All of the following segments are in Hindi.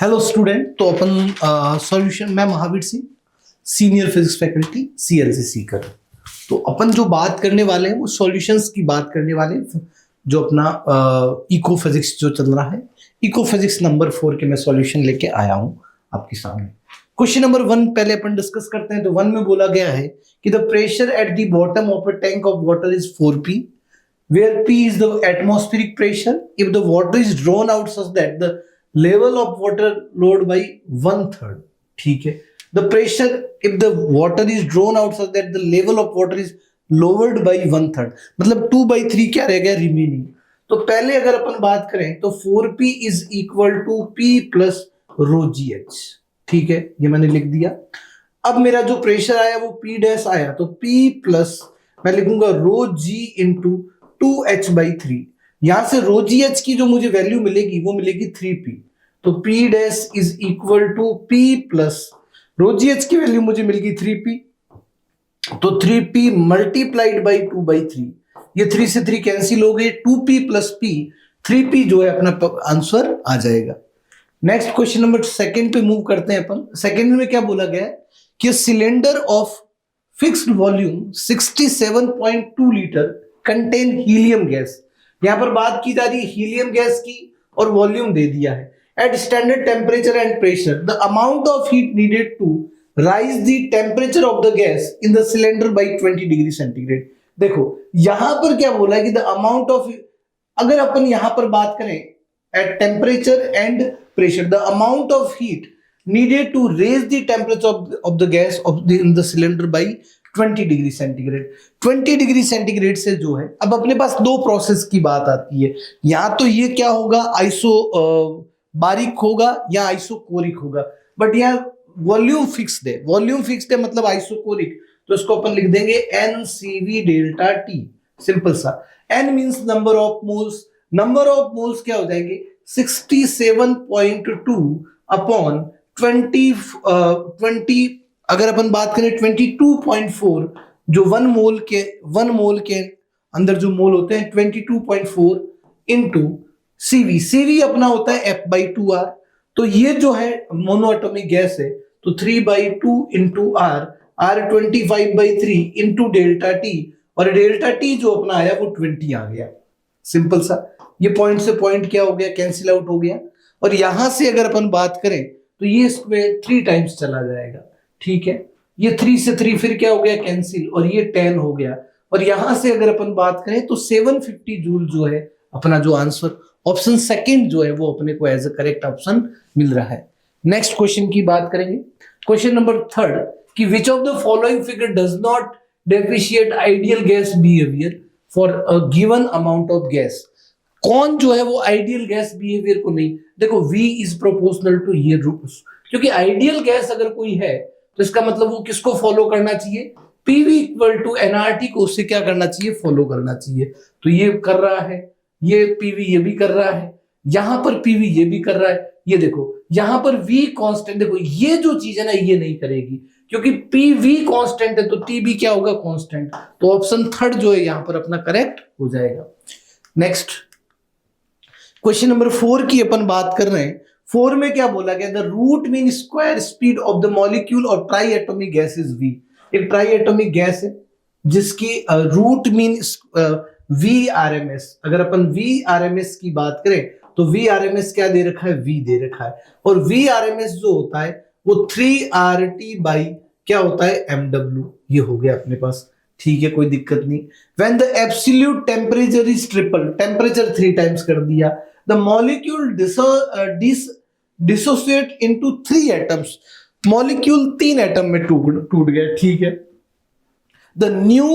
Hello student. तो अपन सॉल्यूशन, मैं Mahavir Singh, senior physics faculty CLC Sikar. तो अपन जो बात करने वाले हैं वो सॉल्यूशंस की बात करने वाले हैं, जो अपना इको फिजिक्स जो चल रहा है। इको फिजिक्स नंबर 4 के मैं सॉल्यूशन लेके आया हूं आपके सामने। क्वेश्चन नंबर 1 पहले अपन डिस्कस करते हैं। तो 1 में बोला गया है कि the pressure at the bottom of a tank of water is 4p, where P is the atmospheric pressure if the water is drawn out such that the level of water lowered by 1/3. ठीक है। The pressure if the water is drawn out such that the level of water is lowered by 1/3, मतलब 2/3 क्या रह गया रिमेनिंग। तो पहले अगर अपन बात करें तो 4p is equal to p plus rho gh। ठीक है, ये मैंने लिख दिया। अब मेरा जो प्रेशर आया वो p डैश आया, तो p प्लस मैं लिखूंगा रो जी इंटू 2h/3। यहां से रो जी एच की जो मुझे वैल्यू मिलेगी वो मिलेगी 3p। तो p dash is equal to p plus rho g h की वैल्यू मुझे मिलेगी 3p, तो 3p मल्टीप्लाइड बाई 2/3। ये 3 से 3 कैंसिल हो गए, 2p प्लस p, 3p जो है अपना आंसर आ जाएगा। नेक्स्ट क्वेश्चन नंबर 2 पे मूव करते हैं अपन। सेकेंड में क्या बोला गया है कि cylinder of fixed volume 67.2 litre contain helium gas. यहां पर बात की जा रही है हीलियम गैस की और वॉल्यूम दे दिया है। At standard temperature and pressure the amount of heat needed to raise the temperature of the gas in the cylinder by 20 degree centigrade. देखो यहां पर क्या बोला है कि द अमाउंट ऑफ, अगर अपन यहां पर बात करें at temperature and pressure the amount of heat needed to raise the temperature of the gas in the cylinder by 20 degree centigrade. 20 degree centigrade से जो है, अब अपने पास दो प्रोसेस की बात आती है। या तो ये क्या होगा, आइसो बारिक होगा या आइसोकोरिक होगा, बट यहाँ वॉल्यूम फिक्स्ड है। वॉल्यूम फिक्स्ड है मतलब आइसोकोरिक, तो इसको अपन लिख देंगे NCV डेल्टा T। सिंपल सा। N means number of moles. Number of moles क्या हो जाएंगे 67.2 अपॉन 20 अगर अपन बात करें 22.4, जो 1 मोल के अंदर जो मोल होते हैं 22.4 इंटू CV। CV अपना होता है F/2R। तो ये जो है मोनोएटॉमिक गैस है, तो 3/2 into R 25/3 into delta T, और डेल्टा T जो अपना आया वो 20 आ गया। सिंपल सा। ये पॉइंट से पॉइंट क्या हो गया, कैंसिल आउट हो गया। और यहां से अगर अपन बात करें तो ये इसमें 3 टाइम्स चला जाएगा। ठीक है, ये 3 से 3 फिर क्या हो गया कैंसिल, और ये 10 हो गया। और यहां से अगर अपन बात करें तो 750 जूल जो है अपना जो आंसर ऑप्शन सेकंड जो है वो अपने को एज अ करेक्ट ऑप्शन मिल रहा है। नेक्स्ट क्वेश्चन की बात करेंगे। क्वेश्चन नंबर 3 कि विच of the following figure does not depreciate ideal gas behaviour for a given amount of gas. कौन जो है वो आइडियल गैस बिहेवियर को नहीं, देखो V इज प्रोपोर्शनल टू ये रूल्स, क्योंकि आइडियल गैस अगर कोई है तो इसका मतलब वो किसको फॉलो करना चाहिए, PV इक्वल टू nRT को उससे क्या करना चाहिए, फॉलो करना चाहिए। तो ये कर रहा है, ये PV ये भी कर रहा है, यहां पर PV ये भी कर रहा है। ये देखो यहां पर V कांस्टेंट, देखो ये जो चीज है ना ये नहीं करेगी, क्योंकि PV कांस्टेंट है तो TB क्या होगा, कांस्टेंट। तो ऑप्शन 3 जो है यहां पर अपना करेक्ट हो जाएगा। नेक्स्ट क्वेश्चन नंबर 4 की अपन बात कर रहे हैं। 4 में क्या बोला गया, the root mean square speed of the molecule और tri atomic gas is V। एक ट्राई एटॉमिक गैस है जिसकी रूट मीन VRMS। अगर अपन VRMS की बात करें तो VRMS क्या दे रखा है, V दे रखा है। और VRMS जो होता है वो 3RT बाई क्या होता है, MW। ये हो गया अपने पास। ठीक है, कोई दिक्कत नहीं। When the absolute temperature is triple, temperature 3 times कर दिया, the molecule dissociate into 3 atoms। Molecule 3 atom में टूट गया। ठीक है, the new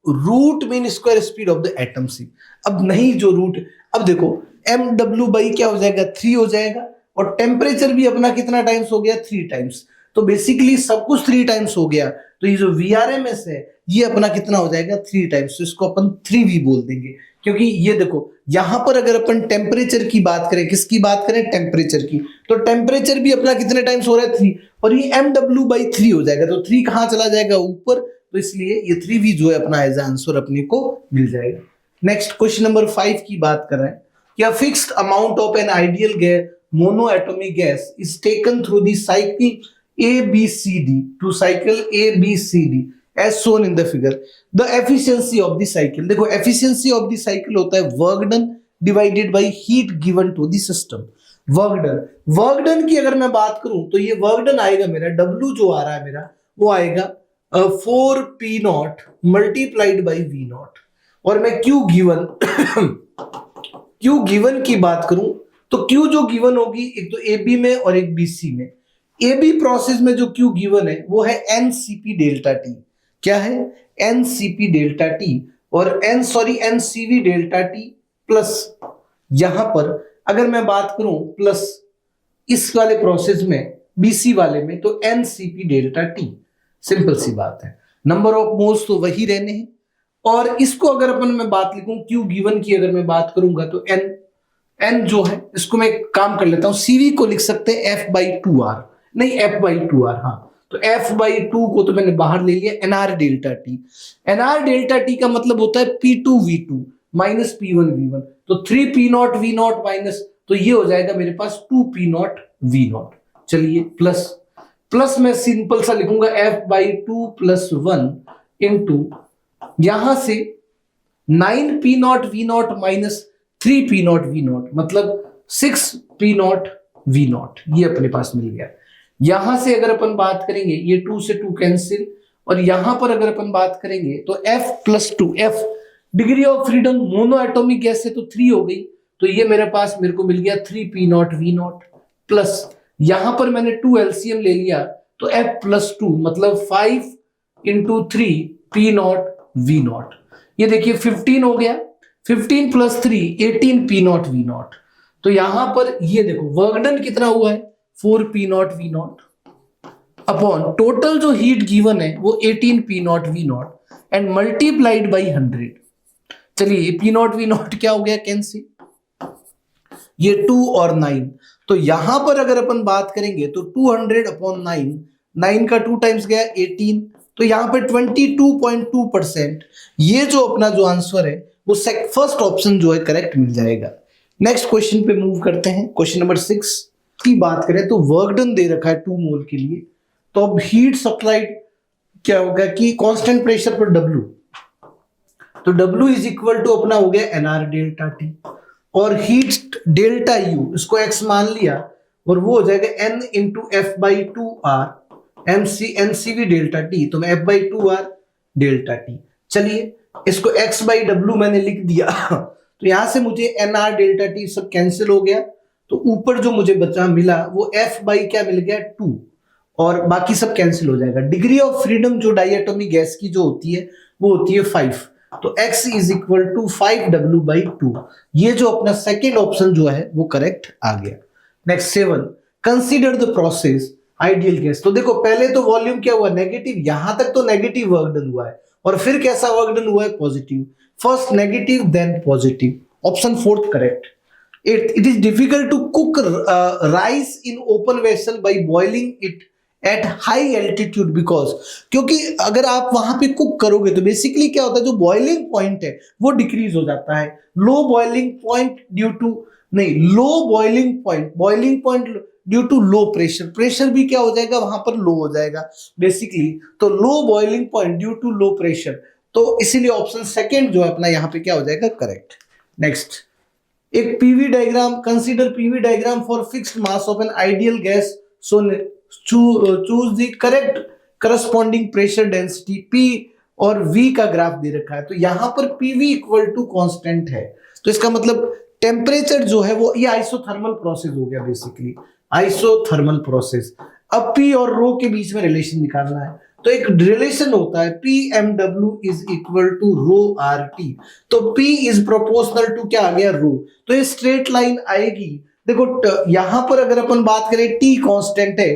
root mean square speed of the atom C। अब नहीं जो रूट, अब देखो MW बाई क्या हो जाएगा, 3 हो जाएगा, और टेम्परेचर भी अपना कितना टाइम्स हो गया, 3 टाइम्स। तो बेसिकली सब कुछ 3 टाइम्स हो गया, तो ये जो VRMS है ये अपना कितना हो जाएगा, 3 टाइम्स। तो इसको अपन 3V बोल देंगे, क्योंकि ये देखो यहां पर अगर अपन टेम्परेचर की बात करें, किसकी बात करें, टेम्परेचर की, तो टेम्परेचर भी अपना कितने टाइम्स हो रहा है, 3, और ये MW/3 हो जाएगा। तो 3 कहां चला जाएगा, ऊपर, तो इसलिए ये 3V जो है अपना एज आंसर अपने को मिल जाएगा। नेक्स्ट क्वेश्चन नंबर 5 की बात कर रहे हैं। क्या fixed amount of an ideal gas monoatomic gas is taken through the cycle ABCD to cycle ABCD as shown in the figure, the efficiency of the cycle. देखो efficiency of the cycle होता है work done divided by heat given to the system. Work done की अगर मैं बात करूं तो ये वर्क डन आएगा मेरा W जो आ रहा है मेरा वो आएगा 4P0 मल्टीप्लाइड बाई V0 और मैं Q गिवन की बात करूं तो Q जो गिवन होगी एक तो AB में और एक BC में. AB प्रोसेस में जो Q गिवन है वो है NCP डेल्टा T. क्या है? NCP डेल्टा T और NCV डेल्टा T प्लस यहां पर अगर मैं बात करूं प्लस इस वाले प्रोसेस में BC वाले में तो NCP डेल्टा T. सिंपल सी बात है. नंबर ऑफ मोल्स तो वही रहने हैं और इसको अगर अपन मैं बात लिखूं Q गिवन की अगर मैं बात करूंगा तो N जो है इसको मैं काम कर लेता हूं. CV को लिख सकते हैं F/2R नहीं F/2R. हाँ तो F/2 को तो मैंने बाहर ले लिया. NR delta T. NR delta T का मतलब होता है P2V2 माइनस P1V1 तो 3P0 V0 माइनस तो ये हो जाएगा मेरे पास 2P0 V0. चलिए प्लस मैं सिंपल सा लिखूंगा F/2 प्लस 1 इंटू यहां से 9P0 V0 minus 3P0 V0 मतलब 6P0 V0. ये अपने पास मिल गया. यहां से अगर अपन बात करेंगे ये 2 से 2 कैंसिल और यहां पर अगर अपन बात करेंगे तो F+2 F degree of freedom mono atomic gas से तो 3 हो गई तो ये मेरे को मिल गया 3P0 V0 प्लस यहां पर मैंने 2 LCM ले लिया तो F+2 मतलब 5 इंटू 3P0 V0. ये देखिए 15 हो गया. 15 प्लस 3 18P0 V0. तो यहां पर ये देखो वर्क डन कितना हुआ है 4P0 V0 अपॉन टोटल जो हीट गिवन है वो 18P0 V0 and multiplied by 100. चलिए P0 V0 क्या हो गया कैंसिल. ये 2 और 9 तो यहां पर अगर अपन बात करेंगे तो 200 अपॉन 9 का 2 टाइम्स गया 18 तो यहां पर 22.2%. ये जो अपना जो आंसर है वो फर्स्ट ऑप्शन जो है करेक्ट मिल जाएगा. नेक्स्ट क्वेश्चन पे मूव करते हैं. क्वेश्चन नंबर 6 की बात करें तो वर्क डन दे रखा है 2 मोल के लिए तो अब हीट सप्लाइड क्या होगा कि कांस्टेंट प्रेशर पर W तो W इज इक्वल टू अपना हो गया NR डेल्टा T और हीट डेल्टा U इसको X मान लिया और वो हो जाएगा N into F/2R NCV delta T तो मैं F/2R डेल्टा T. चलिए इसको X/W मैंने लिख दिया तो यहां से मुझे NR डेल्टा T सब कैंसिल हो गया तो ऊपर जो मुझे बचा मिला वो F/ क्या मिल गया 2 और बाकी सब कैंसिल हो जाएगा. डिग्री ऑफ फ्रीडम जो डायटोमिक गैस की जो होती है वो होती है 5 तो X is equal to 5W/2. ये जो अपना सेकेंड ऑप्शन जो है वो करेक्ट आ गया. Next 7 consider the process ideal gas. तो देखो पहले तो वॉल्यूम क्या हुआ नेगेटिव. यहां तक तो नेगेटिव वर्क डन हुआ है और फिर कैसा वर्क डन हुआ है positive. First negative then positive. Option 4 correct. It is difficult to cook rice in open vessel by boiling it at high altitude because क्योंकि अगर आप वहां पे कुक करोगे तो बेसिकली क्या होता है जो बॉइलिंग पॉइंट है वो डिक्रीज हो जाता है. Low boiling point due to boiling point due to low pressure भी क्या हो जाएगा वहां पर लो हो जाएगा बेसिकली. तो low boiling point due to low pressure तो इसीलिए ऑप्शन सेकेंड जो है अपना यहाँ पे क्या हो जाएगा करेक्ट. नेक्स्ट एक PV diagram consider PV diagram for fixed mass of an ideal gas so choose the correct corresponding pressure density P और V का ग्राफ दे रखा है. तो यहां पर PV इक्वल टू कांस्टेंट है तो इसका मतलब टेम्परेचर जो है वो ये आइसोथर्मल प्रोसेस हो गया बेसिकली आइसोथर्मल प्रोसेस. अब P और रो के बीच में रिलेशन निकालना है तो एक रिलेशन होता है PMW is equal to rho RT. तो P इज प्रोपोर्शनल टू क्या आ गया रो तो ये स्ट्रेट लाइन आएगी. देखो यहां पर अगर अपन बात करें T कांस्टेंट है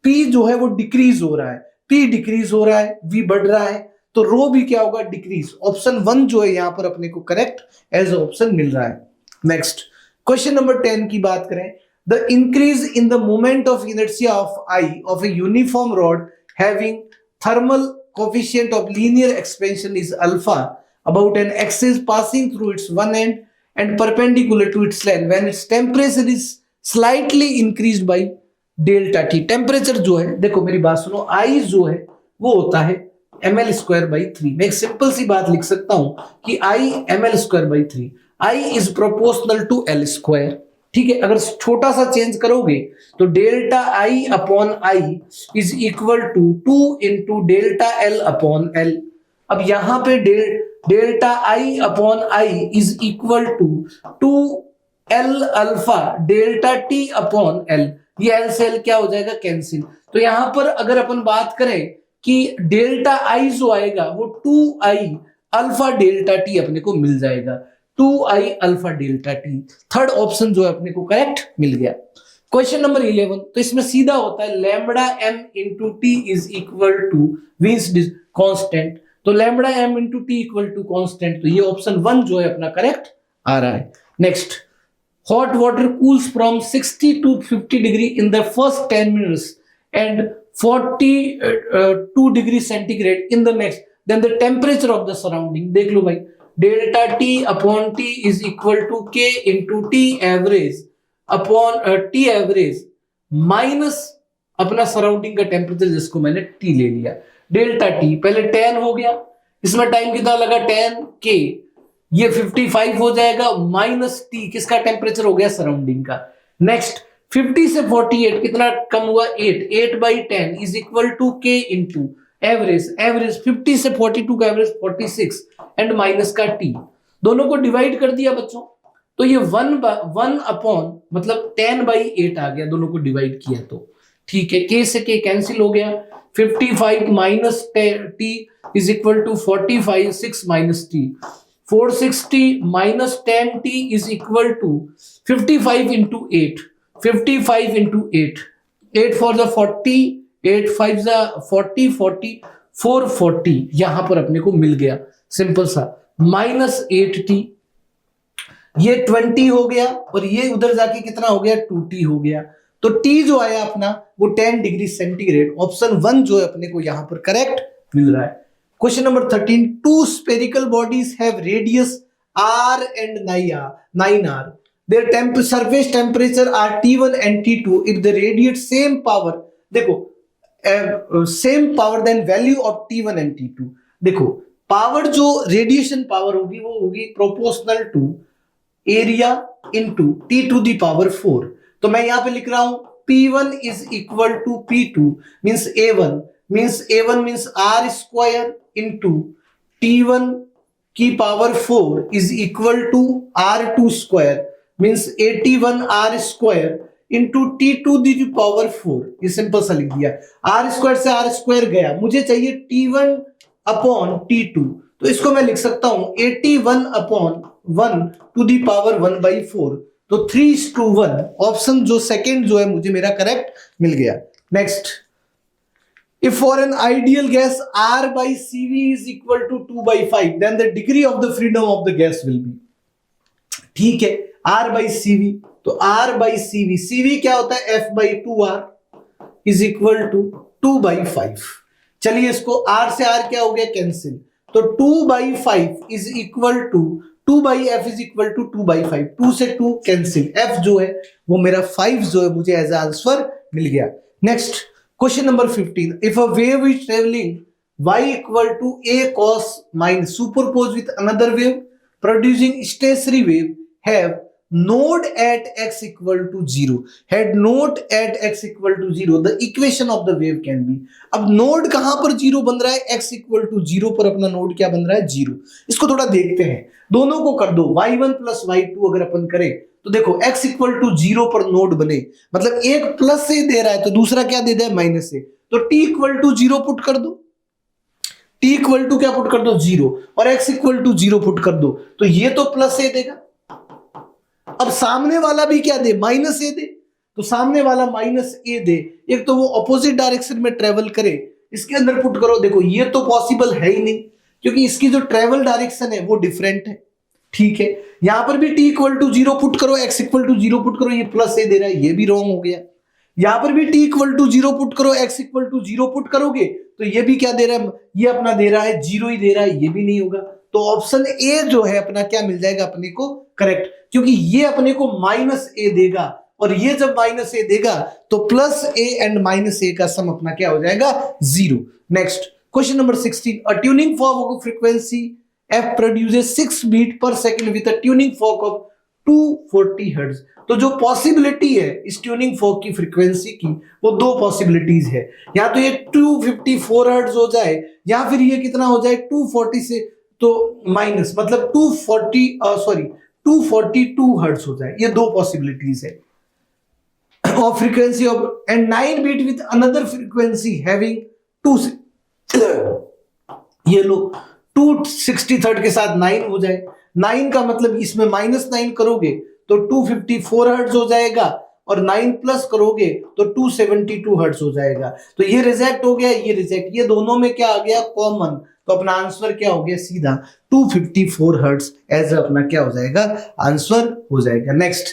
P जो है वो डिक्रीज हो रहा है P डिक्रीज हो रहा है V बढ़ रहा है तो रो भी क्या होगा डिक्रीज. ऑप्शन 1 जो है यहां पर अपने को करेक्ट एज ऑप्शन मिल रहा है. नेक्स्ट क्वेश्चन नंबर 10 की बात करें the increase in the moment of inertia of I of a uniform rod having thermal coefficient of linear expansion is alpha about an axis passing through its one end and perpendicular to its length when its temperature is slightly increase by delta T. Temperature जो है, देखो मेरी बात सुनो, आई जो है वो होता है ml²/3। मैं एक सिंपल सी बात लिख सकता हूं कि I ml²/3, I is proportional to L²। ठीक है, अगर छोटा सा चेंज करोगे तो delta I upon I is equal to 2 into delta L upon L. अब यहां पे delta I upon I is equal to 2 L alpha delta T upon L. ये एल से एल क्या हो जाएगा, कैंसिल। तो यहां पर अगर अपन बात करें कि डेल्टा आई जो आएगा वो 2i अल्फा डेल्टा टी अपने को मिल जाएगा, 2i alpha delta T. Third option जो है अपने को करेक्ट मिल गया। क्वेश्चन नंबर 11, तो इसमें सीधा होता है lambda m into T is equal to Wien's constant. तो lambda m into T equal to constant, तो ये ऑप्शन 1 जो है अपना करेक्ट आ रहा है। Next, hot water cools from 60 to 50 degree in the first 10 minutes and 42 degree centigrade in the next, then the temperature of the surrounding। देख लो भाई, delta T upon T is equal to K into T average upon T average minus अपना सराउंडिंग का टेम्परेचर जिसको मैंने टी ले लिया। डेल्टा टी पहले 10 हो गया, इसमें टाइम कितना लगा 10 के, ये 55 हो जाएगा, माइनस टी किसका टेम्परेचर हो गया, सराउंडिंग का। नेक्स्ट 50 से 48 कितना कम हुआ, 8/10 is equal to K into average 50 से 42 का एवरेज 46 एंड माइनस का टी, दोनों को डिवाइड कर दिया बच्चों। तो ये 1 अपॉन मतलब 10/8 आ गया, दोनों को डिवाइड किया तो ठीक है, के से के कैंसिल हो गया। 55 minus T is equal to 45, 6 minus T, 460 minus 10t is equal to 55 into 8, 55 into 8, 8 for the 40, 8 5 the 40, 40 440 यहां पर अपने को मिल गया सिंपल सा, माइनस 8t, ये 20 हो गया और ये उधर जाके कितना हो गया 2t हो गया। तो t जो आया अपना वो 10 डिग्री सेंटीग्रेड, ऑप्शन 1 जो है अपने को यहां पर करेक्ट मिल रहा है। Question number 13, two spherical bodies have radius r and 9r. Their surface temperature are T1 and T2. If they radiate same power, देखो same power then value of T1 and T2। देखो पावर जो रेडिएशन पावर होगी वो होगी proportional to area into T to the power 4। तो मैं यहां पे लिख रहा हूं P1 is equal to P2 means A1 means R square into T1 की power 4 is equal to R2 square means 81 R square into T2 the power 4। ये सिंपल सा लिख दिया, R स्क्वायर से R स्क्वायर गया, मुझे चाहिए T1 अपॉन T2, तो इसको मैं लिख सकता हूं 81 अपॉन 1 टू दी पावर 1/4। तो 3:1 ऑप्शन जो सेकेंड जो है मुझे मेरा करेक्ट मिल गया। Next, if for an ideal gas R by CV is equal to 2/5 then the degree of the freedom of the gas will be, ठीक है, R by CV, तो R by CV, CV क्या होता है F/2R is equal to 2/5। चलिए इसको R से R क्या हो गया कैंसिल, तो 2/5 is equal to 2/F is equal to 2/5, 2 से 2 कैंसिल, F जो है वो मेरा 5 जो है मुझे एज आंसर मिल गया। Next question number 15, if a wave is traveling y equal to a cos minus superposed with another wave producing stationary wave have node at x equal to 0, had node at x equal to 0, the equation of the wave can be। अब नोड कहां पर 0 बन रहा है, x equal to 0 पर अपना नोड क्या बन रहा है 0। इसको थोड़ा देखते हैं, दोनों को कर दो, y1 plus y2 अगर अपन करें तो देखो x इक्वल टू 0 पर नोड बने, मतलब एक प्लस से दे रहा है तो दूसरा क्या दे रहा है माइनस से, तो t इक्वल टू 0 पुट कर दो, t इक्वल टू क्या पुट कर दो 0 और x इक्वल टू 0 पुट कर दो, तो ये तो प्लस ए देगा। अब सामने वाला भी क्या दे, माइनस ए दे, तो सामने वाला माइनस ए दे, एक तो वो ऑपोजिट डायरेक्शन में ट्रेवल करे, इसके अंदर पुट करो, देखो ये तो पॉसिबल है ही नहीं क्योंकि इसकी जो ट्रेवल डायरेक्शन है वो डिफरेंट है। ठीक है, यहां पर भी t इक्वल टू 0 पुट करो, x इक्वल टू 0 पुट करो, ये प्लस ए दे रहा है, ये भी रॉन्ग हो गया। यहां पर भी t इक्वल टू 0 पुट करो, x इक्वल टू 0 पुट करोगे तो ये भी क्या दे रहा है, ये अपना दे रहा है 0 ही दे रहा है, ये भी नहीं होगा। तो ऑप्शन ए जो है अपना क्या मिल जाएगा अपने को करेक्ट, क्योंकि ये अपने को माइनस ए देगा और ये जब माइनस ए देगा तो प्लस ए एंड माइनस ए का सम अपना क्या हो जाएगा 0। Next question number 16, a tuning fork of frequency f produces 6 beat per second with a tuning fork of 240 hertz. तो जो पॉसिबिलिटी है इस ट्यूनिंग फोर्क की फ्रीक्वेंसी की वो दो पॉसिबिलिटीज है, या तो ये 254 हर्ट्ज हो जाए या फिर ये कितना हो जाए 240 से तो माइनस मतलब 242 हर्ट्ज हो जाए। ये दो पॉसिबिलिटीज है of frequency of and 9 beat with another frequency having 2 ये लो 263 के साथ 9 हो जाए। 9 का मतलब इसमें -9 करोगे तो 254 हर्ट्ज हो जाएगा और 9 प्लस करोगे तो 272 हर्ट्ज हो जाएगा। तो ये रिजेक्ट हो गया, ये रिजेक्ट, ये दोनों में क्या आ गया कॉमन, तो अपना आंसर क्या हो गया सीधा 254 हर्ट्ज एज अपना क्या हो जाएगा आंसर हो जाएगा। Next,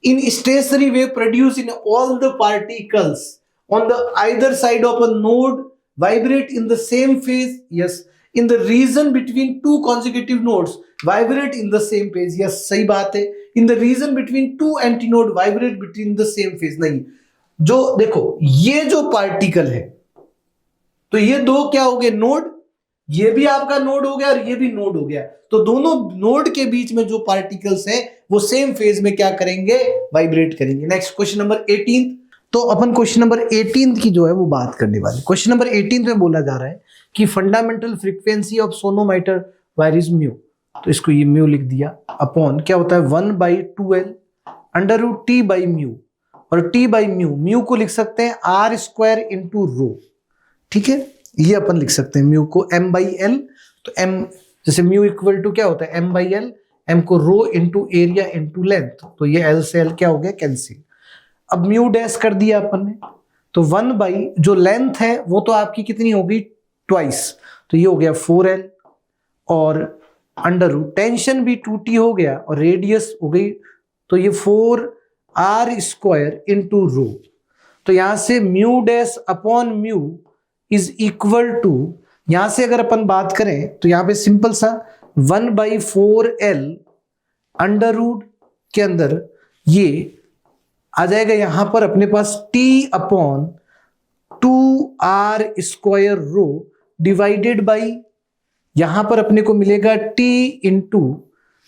in stationary wave produce in all the particles on the either side of a node vibrate in the same phase, yes in the region between two consecutive nodes vibrate in the same phase, yes सही बात है। in the region between two antinode vibrate between the same phase, नहीं। जो देखो ये जो पार्टिकल है तो ये दो क्या हो गए नोड, ये भी आपका नोड हो गया और ये भी नोड हो गया, तो दोनों नोड के बीच में जो पार्टिकल्स हैं वो सेम फेज में क्या करेंगे वाइब्रेट करेंगे। नेक्स्ट क्वेश्चन नंबर 18, तो अपन क्वेश्चन नंबर 18 की जो है वो बात करने वाले। क्वेश्चन नंबर 18 में बोला जा रहा है कि fundamental frequency of sonometer wire is mu, तो इसको ये म्यू लिख दिया अपॉन क्या होता है 1/2L under root T by mu, और टी बाई म्यू, म्यू को लिख सकते हैं r² इंटू रो, ठीक है, ये अपन लिख सकते हैं म्यू को m/L, तो m जैसे म्यू इक्वल टू क्या होता है m/L, m को rho into area into length, तो ये L से L क्या हो गया कैंसिल। अब म्यू डैश कर दिया अपन ने, तो 1 जो लेंथ है वो तो आपकी कितनी होगी ट्वाइस, तो ये हो गया 4L, और अंडर रूट टेंशन भी 2T हो गया और रेडियस हो गई, तो ये 4r² इंटू रो, तो यहां से mu dash upon mu is equal to, यहां से अगर अपन बात करें तो यहां पे सिंपल सा 1/4L अंडर रूट के अंदर ये आ जाएगा, यहां पर अपने पास T upon 2r² rho divided by, यहां पर अपने को मिलेगा T इंटू,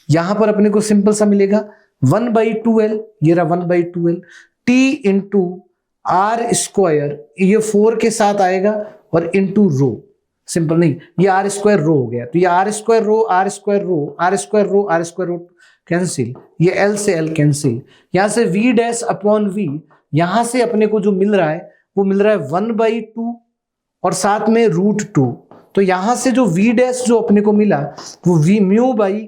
यहां पर अपने को सिंपल सा मिलेगा 1/2L, ये रहा 1/2L, T इंटू r², ये 4 के साथ आएगा और इंटू रो, सिंपल नहीं, ये r² रो हो गया, तो ये r² रो r² रो r² रो r² रो कैंसिल, ये L से L कैंसिल, यहां से V डैश अपॉन V, यहां से अपने को जो मिल रहा है वो मिल रहा है 1/2 और साथ में √2, तो यहां से जो V डैश जो अपने को मिला वो V μ/2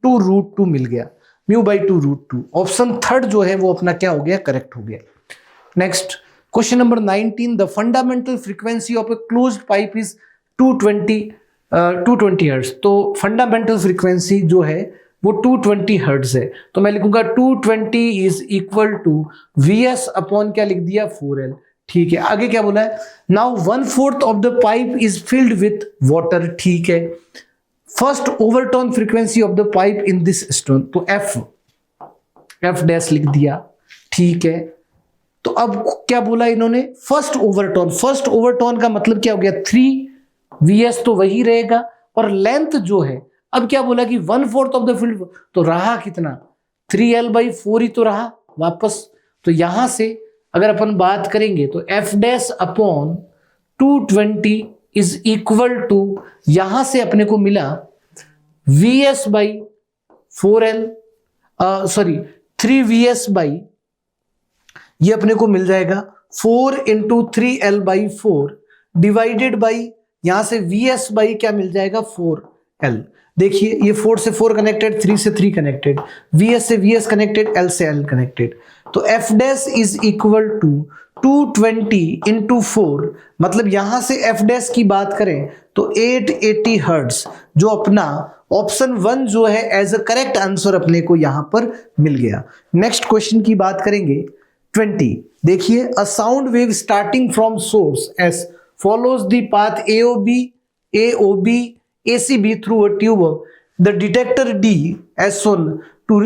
√2 मिल गया, μ/2 √2, ऑप्शन थर्ड जो है वो अपना क्या हो गया करेक्ट हो गया। Next question number 19, the fundamental frequency of a closed pipe is 220 hertz, तो फंडामेंटल फ्रीक्वेंसी जो है वो 220 हर्ट्ज है, तो मैं लिखूंगा 220 is equal to Vs upon क्या लिख दिया 4L, ठीक है। आगे क्या बोला है, now 1/4 of the pipe is filled with water, ठीक है। First overturn frequency of the pipe in this stone, तो f डैश लिख दिया, ठीक है। तो अब क्या बोला इन्होंने फर्स्ट ओवरटर्न का मतलब क्या हो गया 3 Vs तो वही रहेगा, और लेंथ जो है अब क्या बोला कि 1/4 ऑफ द फील्ड, तो रहा कितना 3L/4 ही तो रहा वापस, तो यहां से अगर अपन बात करेंगे तो f dash upon 220 is equal to, यहां से अपने को मिला Vs/4L, सॉरी 3Vs/ ये अपने को मिल जाएगा 4 इंटू 3L/4 डिवाइडेड बाई, यहां से Vs/ क्या मिल जाएगा 4L, देखिए ये 4 से 4 कनेक्टेड, 3 से 3 कनेक्टेड, Vs से Vs कनेक्टेड, L से L कनेक्टेड, तो f dash is equal to 220 into 4, मतलब यहां से f डैश की बात करें तो 880 हर्ट्ज, जो अपना ऑप्शन 1 जो है एज अ करेक्ट आंसर अपने को यहां पर मिल गया। नेक्स्ट क्वेश्चन की बात करेंगे 20, देखिए a sound wave starting from source S follows the path AOB ACB through a tube, the detector D as shown to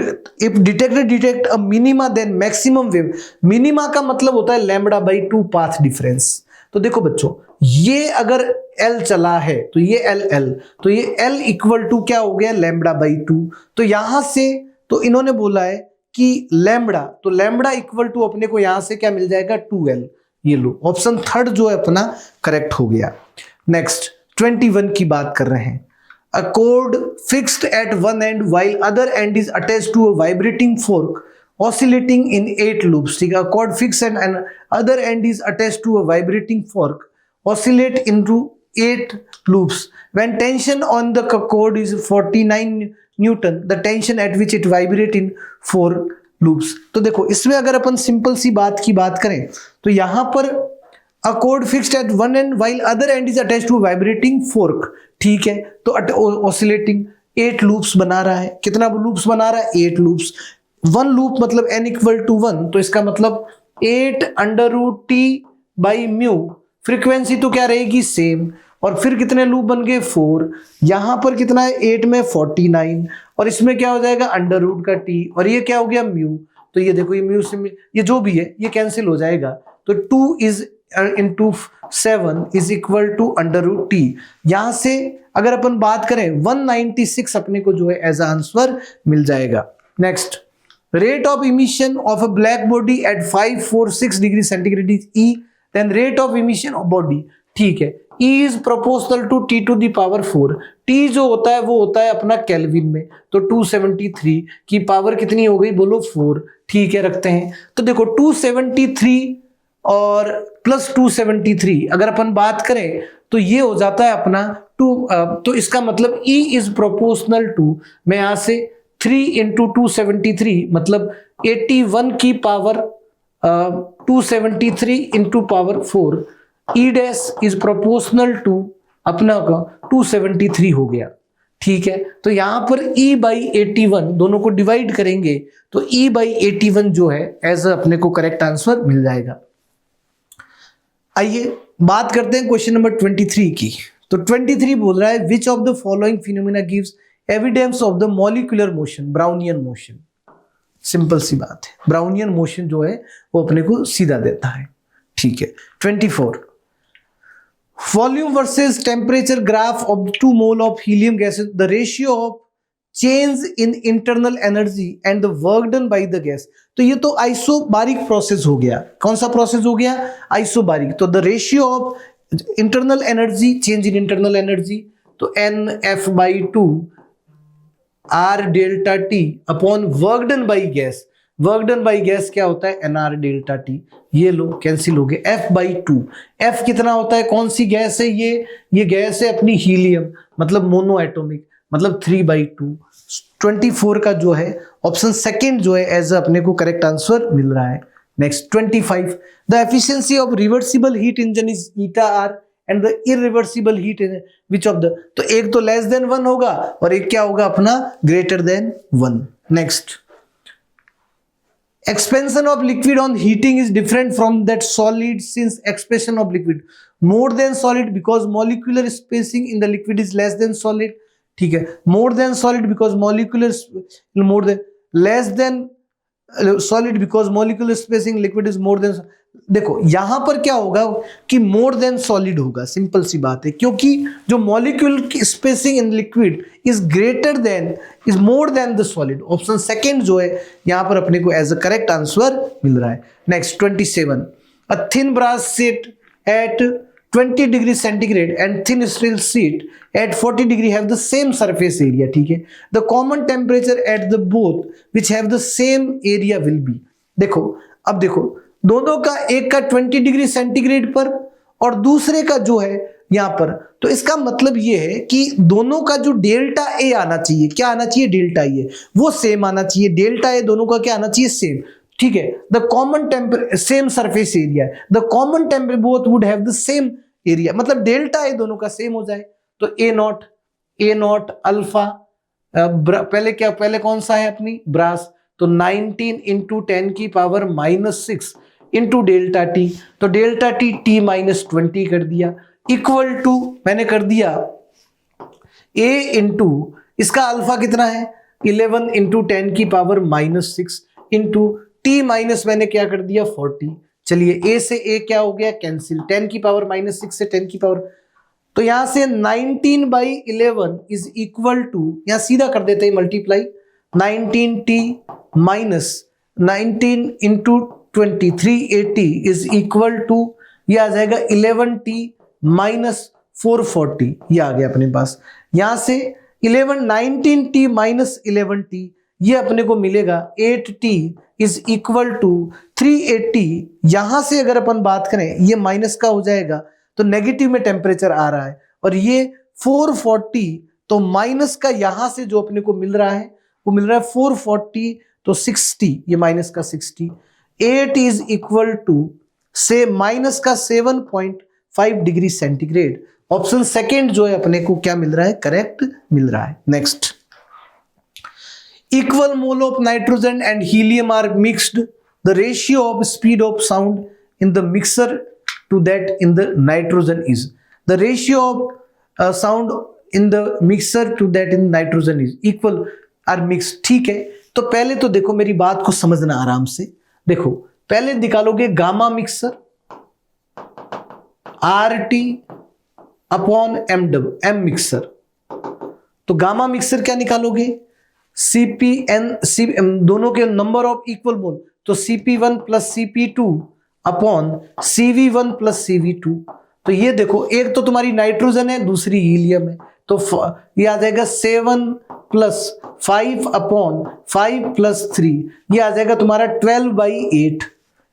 if detector detect a minima then maximum wave. Minima का मतलब होता है लैम्बडा बाई 2 पाथ डिफरेंस। तो देखो बच्चों, ये अगर L चला है तो ये L तो ये L इक्वल टू क्या हो गया, लैम्बडा बाई 2। तो यहां से तो इन्होंने बोला है कि लैम्बडा, तो लैम्बडा इक्वल टू अपने को यहां से क्या मिल जाएगा, 2L। ये लो ऑप्शन थर्ड जो है अपना करेक्ट हो गया। नेक्स्ट 21 की बात कर रहे हैं। A cord fixed at one end while other end is attached to a vibrating fork oscillating in 8 loops। ठीक है, a cord fixed and other end is attached to a vibrating fork oscillate into 8 loops when tension on the cord is 49 Newton, the tension at which it vibrate in 4 loops। तो देखो इसमें अगर अपन सिंपल सी बात की बात करें तो यहां पर a cord fixed at one end while other end is attached to a vibrating fork। ठीक है, तो oscillating 8 loops बना रहा है। कितना loops बना रहा है, 8 loops। 1 loop मतलब n इक्वल टू 1, तो इसका मतलब 8 under root t by mu. Frequency तो क्या रहेगी, सेम। और फिर कितने लूप बन गए, 4। यहां पर कितना है, 8 में 49, और इसमें क्या हो जाएगा अंडर रूट का t, और ये क्या हो गया म्यू। तो ये देखो ये म्यू से ये जो भी है ये कैंसिल हो जाएगा। तो 2 is into 7 is equal to under root T. यहां से अगर अपन बात करें 196 अपने को जो है एज आंसर मिल जाएगा। Next, rate of emission of a black body at 546 degree centigrade is E, then rate of emission of body. ठीक है, E is proportional to T to the power 4। T जो होता है वो होता है अपना केल्विन में, तो 273 की पावर कितनी हो गई, बोलो 4। ठीक है, रखते हैं। तो देखो 273 और प्लस 273 अगर अपन बात करें तो ये हो जाता है अपना 2, तो इसका मतलब E इज प्रोपोर्शनल टू, मैं यहां से 3 इंटू 273 मतलब 81 की power 273 into power 4, E dash is proportional to अपना का 273 हो गया। ठीक है, तो यहां पर E बाई 81 दोनों को डिवाइड करेंगे तो E बाई 81 जो है एज अपने को करेक्ट आंसर मिल जाएगा। आइए बात करते हैं क्वेश्चन नंबर 23 की। तो 23 बोल रहा है which of the following phenomena gives evidence of the molecular motion, Brownian motion. Simple सी बात है, ब्राउनियन मोशन जो है वो अपने को सीधा देता है। ठीक है, 24 volume versus temperature graph of 2 mole of helium gases, the ratio of change in internal energy and the work done by the gas. तो ये तो आइसोबारिक प्रोसेस हो गया। कौन सा प्रोसेस हो गया, आइसोबारिक। तो the ratio of internal energy, change in internal energy, तो NF/2 R delta T upon work done by gas. Work done by gas क्या होता है, NR डेल्टा T। ये लो कैंसिल हो गए, F/2। F कितना होता है, कौन सी गैस है ये गैस है अपनी हीलियम, मतलब मोनो एटॉमिक, मतलब 3/2। 24 का जो है ऑप्शन सेकंड जो है एज अपने को करेक्ट आंसर मिल रहा है। Next 25 the efficiency of reversible heat engine is ηR and the irreversible heat which of the, तो एक तो लेस देन 1 होगा और एक क्या होगा अपना greater than 1। Next, expansion of liquid on heating is different from that solid since expansion of liquid more than solid because molecular spacing in the liquid is less than solid। ठीक है, more than solid because molecular more than less than solid because molecular spacing liquid is more than। देखो यहां पर क्या होगा कि मोर देन सॉलिड होगा, सिंपल सी बात है, क्योंकि जो मॉलिक्यूल की spacing in liquid is greater than, is more than the solid. Option second जो है यहां पर अपने को एज अ करेक्ट आंसर मिल रहा है। Next 27 a thin brass sheet at 20 degree centigrade and thin steel sheet at 40 degree have the same surface area. ठीक है, the common temperature at the both which have the same area will be. देखो अब देखो दोनों का, एक का 20 डिग्री सेंटीग्रेड पर और दूसरे का जो है यहां पर, तो इसका मतलब ये है कि दोनों का जो डेल्टा ए आना चाहिए, क्या आना चाहिए, डेल्टा ए, वो सेम आना चाहिए। डेल्टा ए दोनों का क्या आना चाहिए, सेम। ठीक है, the common temperature same surface area, the common temperature both would have the same area, मतलब डेल्टा ए दोनों का सेम हो जाए। तो ए नॉट अल्फा, पहले कौन सा है अपनी ब्रास, तो 19 इंटू 10 की पावर -6 इंटू डेल्टा टी, तो डेल्टा टी T-20 कर दिया, इक्वल टू मैंने कर दिया A इंटू इसका अल्फा कितना है 11 इंटू 10 की पावर -6 इंटू t माइनस मैंने क्या कर दिया 40। चलिए a से a क्या हो गया कैंसिल, 10 की पावर -6 से 10 की पावर, तो यहां से 19/11 इज इक्वल टू, यहां सीधा कर देते हैं multiply, 19t minus 19 into 20 380 is equal to, ये आ जाएगा 11t माइनस 440, ये आ गया अपने पास। यहां से 19t माइनस 11t, ये अपने को मिलेगा 8t इज इक्वल टू 380। यहां से अगर अपन बात करें ये माइनस का हो जाएगा तो नेगेटिव में टेम्परेचर आ रहा है, और ये 440, तो माइनस का यहां से जो अपने को मिल रहा है वो मिल रहा है 440, तो 60, ये माइनस का 60, 8 इज इक्वल टू से माइनस का 7.5 डिग्री सेंटीग्रेड। ऑप्शन सेकेंड जो है अपने को क्या मिल रहा है, करेक्ट मिल रहा है। Next, equal mole of nitrogen and helium are mixed, the ratio of speed of sound in the mixer to that in the nitrogen is, the ratio of sound in the mixer to that in nitrogen is equal are mixed। ठीक है, तो पहले तो देखो मेरी बात को समझना आराम से, देखो पहले निकालोगे gamma mixer RT upon M mixer, तो गामा मिक्सर क्या निकालोगे CPN दोनों के नंबर ऑफ इक्वल मोल, तो CP1 plus CP2 upon CV1 plus CV2। तो ये देखो एक तो तुम्हारी नाइट्रोजन है, दूसरी हीलियम है, तो ये आ जाएगा 7 प्लस 5 अपॉन 5 प्लस 3, ये आ जाएगा तुम्हारा 12/8।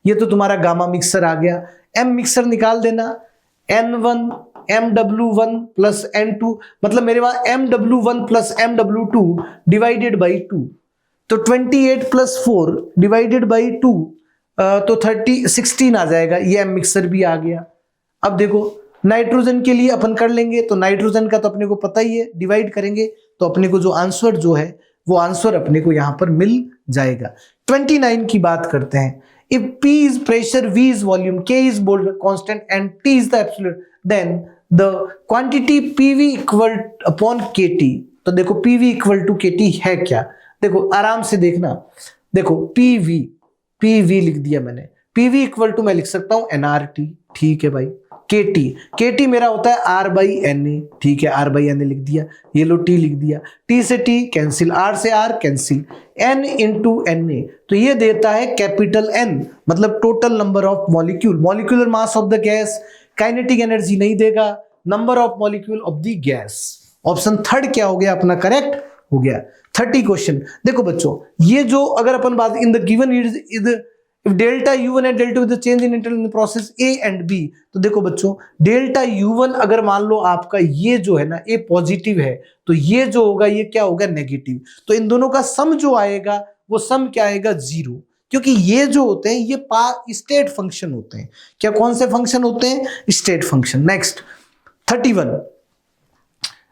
ये तो तुम्हारा गामा मिक्सर आ गया। M मिक्सर निकाल देना, N1 MW1 प्लस N2, मतलब मेरे पास MW1 plus MW2 divided by 2, तो 28 प्लस 4 डिवाइडेड बाई 2, तो 16 आ जाएगा। ये M मिक्सर भी आ गया। अब देखो नाइट्रोजन के लिए अपन कर लेंगे, तो नाइट्रोजन का तो अपने को पता ही है, डिवाइड करेंगे तो अपने को जो आंसर जो है वो आंसर अपने को यहां पर मिल जाएगा। 29 की बात करते हैं। If P is pressure, V is volume, K is Bold constant and T is the absolute, then the quantity PV equal upon KT। तो देखो PV equal to KT है क्या, देखो आराम से देखना, देखो PV लिख दिया मैंने, PV equal to मैं लिख सकता हूं nRT, ठीक है भाई। KT मेरा होता है R/NA, ठीक है, R/NA लिख दिया, ये लो T लिख दिया, T से T कैंसिल, R से R cancel, N into NA, तो ये देता है कैपिटल N, मतलब total number of molecule, molecular mass of the gas, kinetic energy नहीं देगा, number of molecule of the gas. Option third क्या हो गया अपना, करेक्ट हो गया। 30 क्वेश्चन देखो बच्चों, ये जो अगर अपन बात in the given is if delta U1 and delta with the change in internal process A and B, तो देखो बच्चों डेल्टा U1 अगर मान लो आपका ये जो है ना A पॉजिटिव है, तो ये जो होगा ये क्या होगा नेगेटिव, तो इन दोनों का सम जो आएगा वो सम क्या आएगा 0, क्योंकि ये जो होते हैं ये स्टेट फंक्शन होते हैं। क्या कौन से फंक्शन होते हैं, स्टेट फंक्शन। नेक्स्ट 31,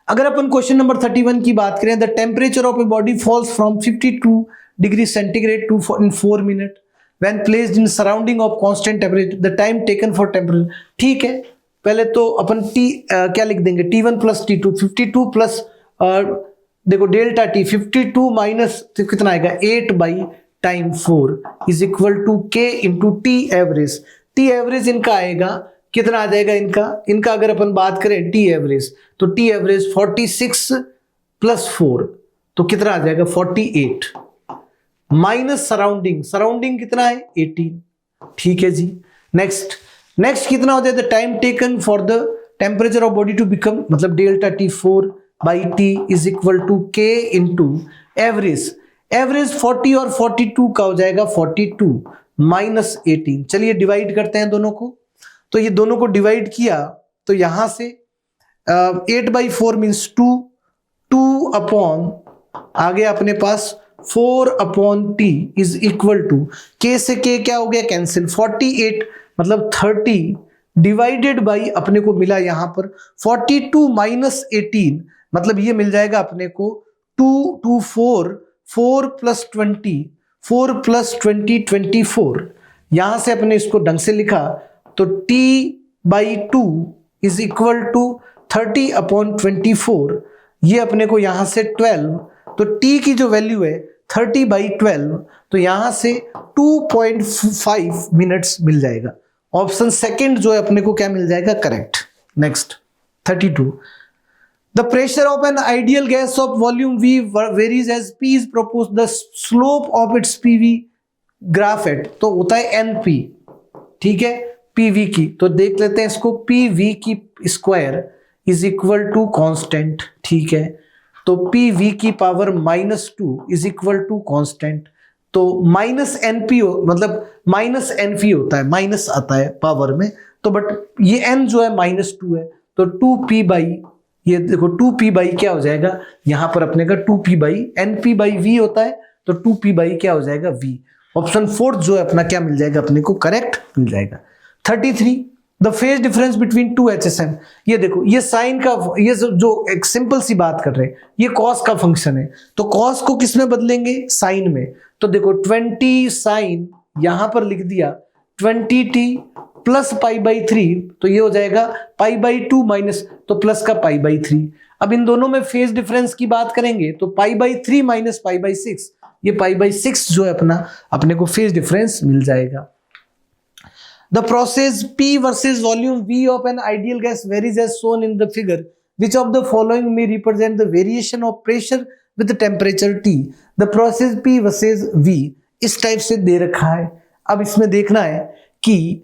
अगर अपन क्वेश्चन नंबर 31 की बात करें, the temperature of a body falls from 52 degree centigrade to in 4 minute when placed in surrounding of constant temperature, the time taken for temperature। ठीक है, पहले तो अपन क्या लिख देंगे, T1 प्लस T2, 52 प्लस देखो डेल्टा T, 52 माइनस कितना आएगा 8/4 is equal to K into T average. T average इनका आएगा कितना आ जाएगा, इनका अगर अपन बात करें T एवरेज, तो T एवरेज 46 प्लस 4, तो कितना आ जाएगा 48 माइनस सराउंडिंग कितना है 18, ठीक है जी। नेक्स्ट कितना हो जाएगा, time taken for the temperature of body to become, मतलब delta T4/T is equal to K into average 40 और 42 का हो जाएगा 42 माइनस 18। चलिए डिवाइड करते हैं दोनों को, तो ये दोनों को डिवाइड किया तो यहां से 8/4 मीन्स 2 अपॉन आ गया अपने पास 4/T is equal to K से K क्या हो गया कैंसिल, 48 मतलब 30 डिवाइडेड बाई अपने को मिला यहां पर 42 माइनस 18, मतलब ये मिल जाएगा अपने को 4 प्लस 20 24, यहां से अपने इसको ढंग से लिखा तो T/2 इज इक्वल टू 30/24, ये अपने को यहां से 12 तो t की जो वैल्यू है 30/12, तो यहां से 2.5 मिनट्स मिल जाएगा। ऑप्शन सेकंड जो है अपने को क्या मिल जाएगा, correct. Next 32, the pressure of an ideal gas of volume V varies as P is proposed, the slope of its PV graph at, तो होता है NP, ठीक है, PV की, तो देख लेते हैं इसको, PV की square is equal to constant, ठीक है, तो PV की power -2 is equal to constant, तो -NP मतलब -NP होता है, माइनस आता है पावर में, तो बट ये n जो है -2 है, तो 2p बाई, ये देखो 2p बाई क्या हो जाएगा, यहां पर अपने का 2p by NP by V होता है, तो 2p बाई क्या हो जाएगा, V। ऑप्शन 4 जो है अपना क्या मिल जाएगा अपने को, करेक्ट मिल जाएगा। 33, the phase difference between two HSM, ये देखो ये साइन का, ये जो एक सिंपल सी बात कर रहे हैं, ये कॉस का फंक्शन है, तो कॉस को किस में बदलेंगे, साइन में, तो देखो 20 साइन यहां पर लिख दिया, 20t प्लस π/3, तो ये हो जाएगा π/2 माइनस, तो प्लस का π/3। अब इन दोनों में फेज डिफरेंस की बात करेंगे तो π/3 माइनस π/6, ये π/6 जो है अपना, अपने को फेज डिफरेंस मिल जाएगा। The process P versus volume V of an ideal gas varies as shown in the figure, which of the following में represent the variation of pressure with temperature T। The process P versus V इस टाइप से दे रखा है। अब इसमें देखना है कि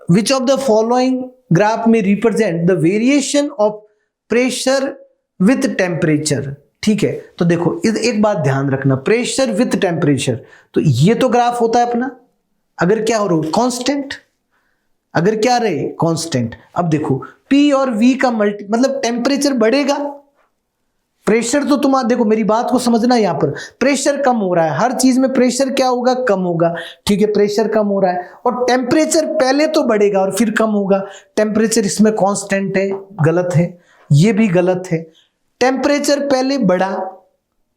which of the following graph में represent the variation of pressure with temperature, ठीक है, तो देखो एक बात ध्यान रखना, प्रेशर विथ टेम्परेचर, तो ये तो ग्राफ होता है अपना, अगर क्या हो रहा कांस्टेंट, अगर क्या रहे कांस्टेंट। अब देखो P और V का मल्टी, मतलब टेम्परेचर बढ़ेगा, प्रेशर तो तुम देखो मेरी बात को समझना, यहां पर प्रेशर कम हो रहा है, हर चीज में प्रेशर क्या होगा, कम होगा, ठीक है, प्रेशर कम हो रहा है, और टेम्परेचर पहले तो बढ़ेगा और फिर कम होगा। टेम्परेचर इसमें कांस्टेंट है, गलत है, ये भी गलत है। टेम्परेचर पहले बढ़ा,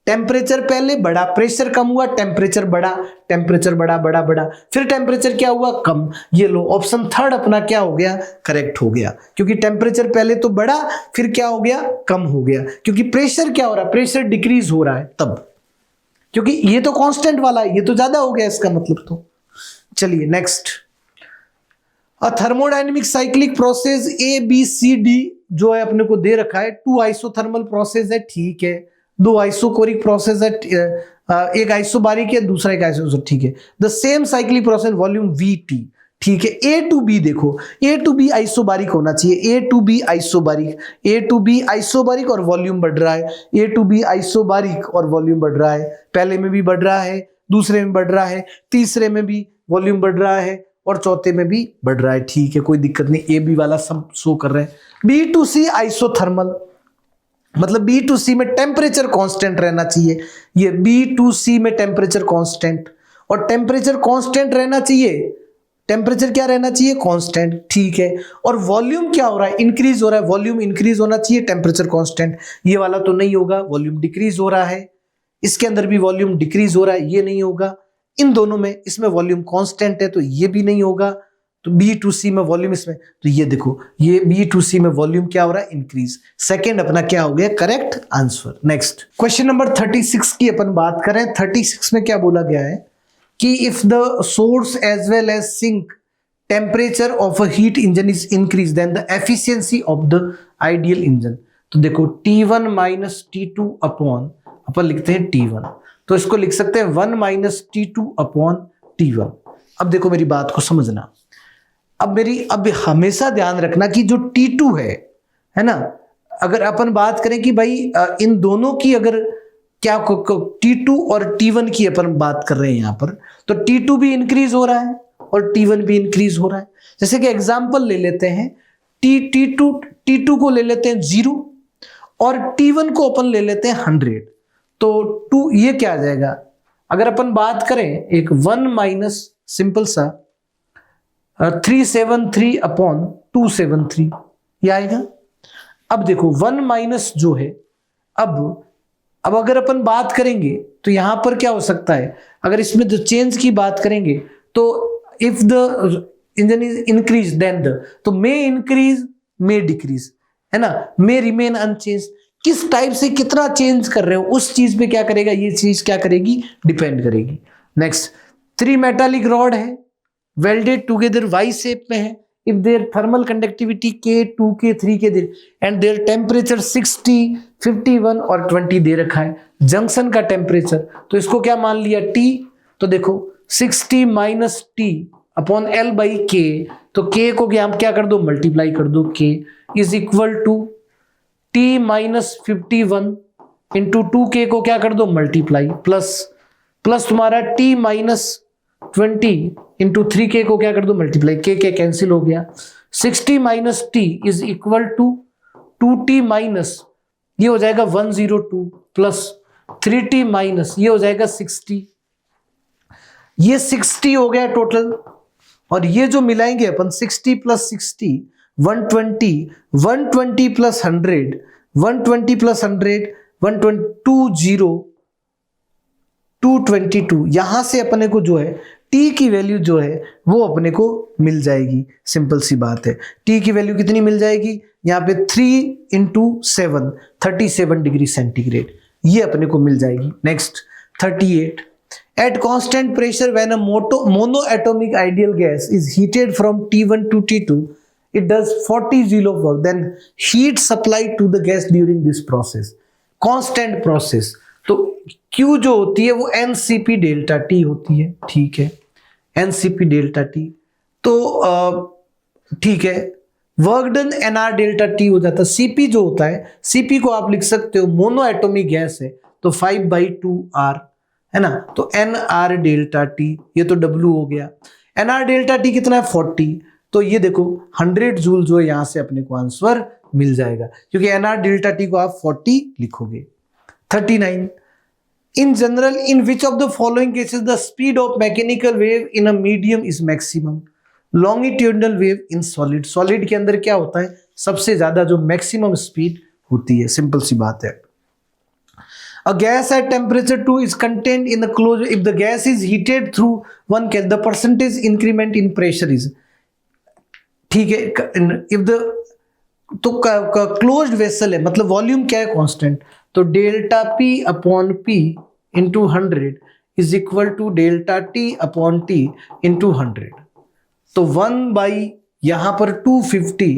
टेम्परेचर पहले बढ़ा, प्रेशर कम हुआ, टेम्परेचर बढ़ा, टेम्परेचर बढ़ा बढ़ा बढ़ा, फिर टेम्परेचर क्या हुआ, कम। ये लो ऑप्शन थर्ड अपना क्या हो गया, करेक्ट हो गया, क्योंकि टेम्परेचर पहले तो बढ़ा, फिर क्या हो गया, कम हो गया, क्योंकि प्रेशर क्या हो रहा है, प्रेशर डिक्रीज हो रहा है तब, क्योंकि ये तो कांस्टेंट वाला है, ये तो ज्यादा हो गया इसका मतलब। तो चलिए नेक्स्ट, अ थर्मोडायनेमिक साइक्लिक प्रोसेस ABCD जो है अपने को दे रखा है, 2 आइसोथर्मल प्रोसेस है, ठीक है, 2 आइसोकोरिक प्रोसेस है, एक आइसोबारिक है, दूसरा एक आइसो, ठीक है। The same cyclic process volume VT, ठीक है। A to B देखो, A to B आइसोबारिक होना चाहिए, A to B isobaric, A to B isobaric और वॉल्यूम बढ़ रहा है, A to B आइसोबारिक और वॉल्यूम बढ़ रहा है, पहले में भी बढ़ रहा है, दूसरे में बढ़ रहा है, तीसरे में भी वॉल्यूम बढ़ रहा है, और चौथे में भी बढ़ रहा है, ठीक है, कोई दिक्कत नहीं, A B वाला सब शो कर रहे हैं। B to C आइसोथर्मल, मतलब B to C में टेम्परेचर कांस्टेंट रहना चाहिए, ये B to C में टेम्परेचर कांस्टेंट, और टेम्परेचर कांस्टेंट रहना चाहिए, टेम्परेचर क्या रहना चाहिए, कांस्टेंट, ठीक है, और वॉल्यूम क्या हो रहा है, इंक्रीज हो रहा है, वॉल्यूम इंक्रीज होना चाहिए, टेम्परेचर कांस्टेंट, ये वाला तो नहीं होगा, वॉल्यूम डिक्रीज हो रहा है, इसके अंदर भी वॉल्यूम डिक्रीज हो रहा है, ये नहीं होगा, इन दोनों में, इसमें वॉल्यूम कांस्टेंट है तो ये भी नहीं होगा, तो B to C में वॉल्यूम, इसमें तो ये देखो, ये B to C में वॉल्यूम क्या हो रहा है, इंक्रीज। सेकंड अपना क्या हो गया, correct answer. Next question number 36 की अपन बात करें, 36 में क्या बोला गया है कि if the source as well as sink temperature of a heat engine is increase then the efficiency of the ideal engine. तो देखो T1 माइनस T2 अपॉन, अपन लिखते हैं T1, तो इसको लिख सकते हैं 1 माइनस T2 अपॉन T1। अब देखो मेरी बात को समझना, अब हमेशा ध्यान रखना कि जो T2 है ना, अगर अपन बात करें कि भाई इन दोनों की अगर क्या T2 और T1 की अपन बात कर रहे हैं यहां पर, तो T2 भी इंक्रीज हो रहा है और T1 भी इंक्रीज हो रहा है। जैसे कि एग्जांपल ले लेते हैं, T2 को ले लेते हैं 0 और T1 को अपन ले लेते हैं 100, तो 2 ये क्या आ जाएगा, अगर अपन बात करें एक 1 माइनस सिंपल सा 373 अपॉन 273 ये आएगा। अब देखो 1 माइनस जो है, अब अगर अपन बात करेंगे तो यहां पर क्या हो सकता है, अगर इसमें तो चेंज की बात करेंगे तो if the engine is increase then the, तो मे इंक्रीज मे डिक्रीज, है ना, मे रिमेन अनचेंज, किस टाइप से कितना चेंज कर रहे हो उस चीज पे क्या करेगा, ये चीज क्या करेगी, डिपेंड करेगी। नेक्स्ट, 3 मेटालिक रॉड है, वेल्डेड टुगेदर वाई शेप में है, if their thermal conductivity K, 2K, 3K and their temperature 60, 51 और 20 दे रखा है। जंक्शन का टेम्परेचर तो इसको क्या मान लिया, T। तो देखो 60 minus T upon L by K, तो K को क्या कर दो, मल्टीप्लाई कर दो, K is equal to T minus 51 into 2K को क्या कर दो, मल्टीप्लाई, प्लस तुम्हारा T माइनस 20 इंटू 3K को क्या कर दो, मल्टीप्लाई, K कैंसिल हो गया। 60 minus T is equal to 2T minus ये हो जाएगा 102 प्लस 3T माइनस ये हो जाएगा 60, ये 60 हो गया टोटल। और ये जो मिलाएंगे अपन 60 प्लस 60 120, 120 प्लस 100, 120 प्लस 100 120, 222। यहां से अपने को जो है T की वैल्यू जो है वो अपने को मिल जाएगी। सिंपल सी बात है, T की वैल्यू कितनी मिल जाएगी, यहाँ पे 3 इंटू 7 37 डिग्री सेंटीग्रेड, ये अपने को मिल जाएगी। Next 38, at constant pressure when a mono atomic ideal gas is heated from T1 to T2 it does 40 joule of work, then heat supplied to the gas during this process, constant process। तो Q जो होती है वो NCP डेल्टा T होती है, ठीक है, NCP डेल्टा T। तो ठीक है, work done NR delta T हो जाता है। CP जो होता है, CP को आप लिख सकते हो, मोनो एटॉमिक गैस है तो 5/2R है ना, तो NR डेल्टा T, ये तो W हो गया। NR डेल्टा T कितना है, 40, तो ये देखो 100 जूल जो है यहां से अपने को आंसर मिल जाएगा, क्योंकि NR डेल्टा T को आप 40 लिखोगे। 39, in general in which of the following cases the speed of mechanical wave in a medium is maximum, longitudinal wave in solid के अंदर क्या होता है, सबसे ज्यादा जो मैक्सिमम स्पीड होती है। सिंपल सी बात है। A gas at temperature 2 is contained in the closed, if the gas is heated through 1 Kelvin, the percentage increment in pressure is, ठीक है, इफ द तो क्लोज्ड वेसल है, मतलब वॉल्यूम क्या है, कांस्टेंट, तो delta P upon P into 100 is equal to delta T upon T into 100। तो 1 बाई यहां पर 250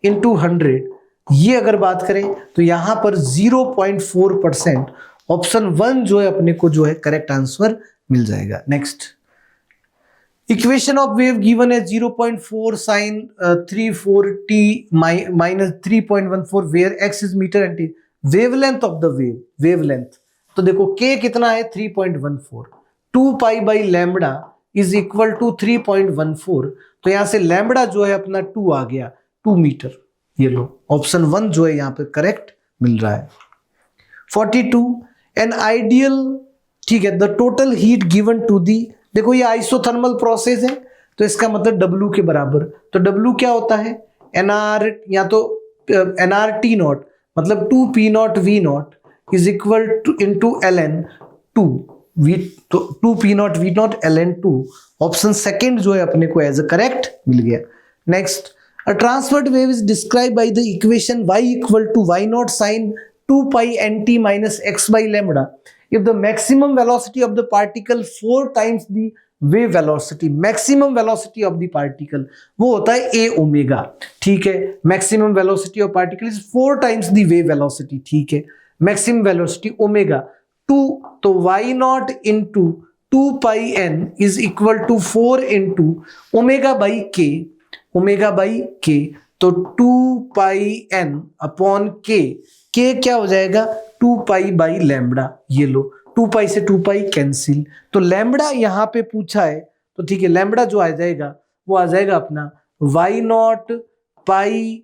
इंटू 100, ये अगर बात करें तो यहां पर 0.4%, ऑप्शन 1 जो है अपने को जो है करेक्ट आंसर मिल जाएगा। Next, equation of wave given है 0.4 sin 34t minus 3.14 where x is meter and t, wavelength of the wavelength, तो देखो k कितना है, 3.14, 2 pi by lambda is equal to 3.14, तो यहां से लैम्बडा जो है अपना 2 आ गया, 2 मीटर। ये लो, ऑप्शन 1 जो है यहां पे करेक्ट मिल रहा है। 42, एन आइडियल, ठीक है, the total heat given to the, देखो ये आइसोथर्मल प्रोसेस है तो इसका मतलब W के बराबर, तो W क्या होता है, NR या तो NRT नॉट, मतलब 2P0 V0 is equal two into LN 2 V, तो 2P0 V0 LN 2, option second जो है अपने को एज अ करेक्ट मिल गया। Next, a transverse wave is describe by the equation y equal to y0 sin 2 pi nt minus x by lambda if the maximum velocity of the particle 4 times the wave velocity, maximum velocity of the particle वो होता है a ओमेगा, ठीक है, maximum velocity of particle is 4 times the wave velocity, ठीक है, maximum velocity ओमेगा 2, तो y0 into 2 pi n is equal to 4 into omega by k, तो 2 pi n upon k, k क्या हो जाएगा, 2 पाई बाई लैम्बडा, ये लो 2 पाई से 2 पाई कैंसिल, तो लैम्बडा यहां पे पूछा है तो ठीक है, लैम्बडा जो आ जाएगा वो आ जाएगा अपना y0 पाई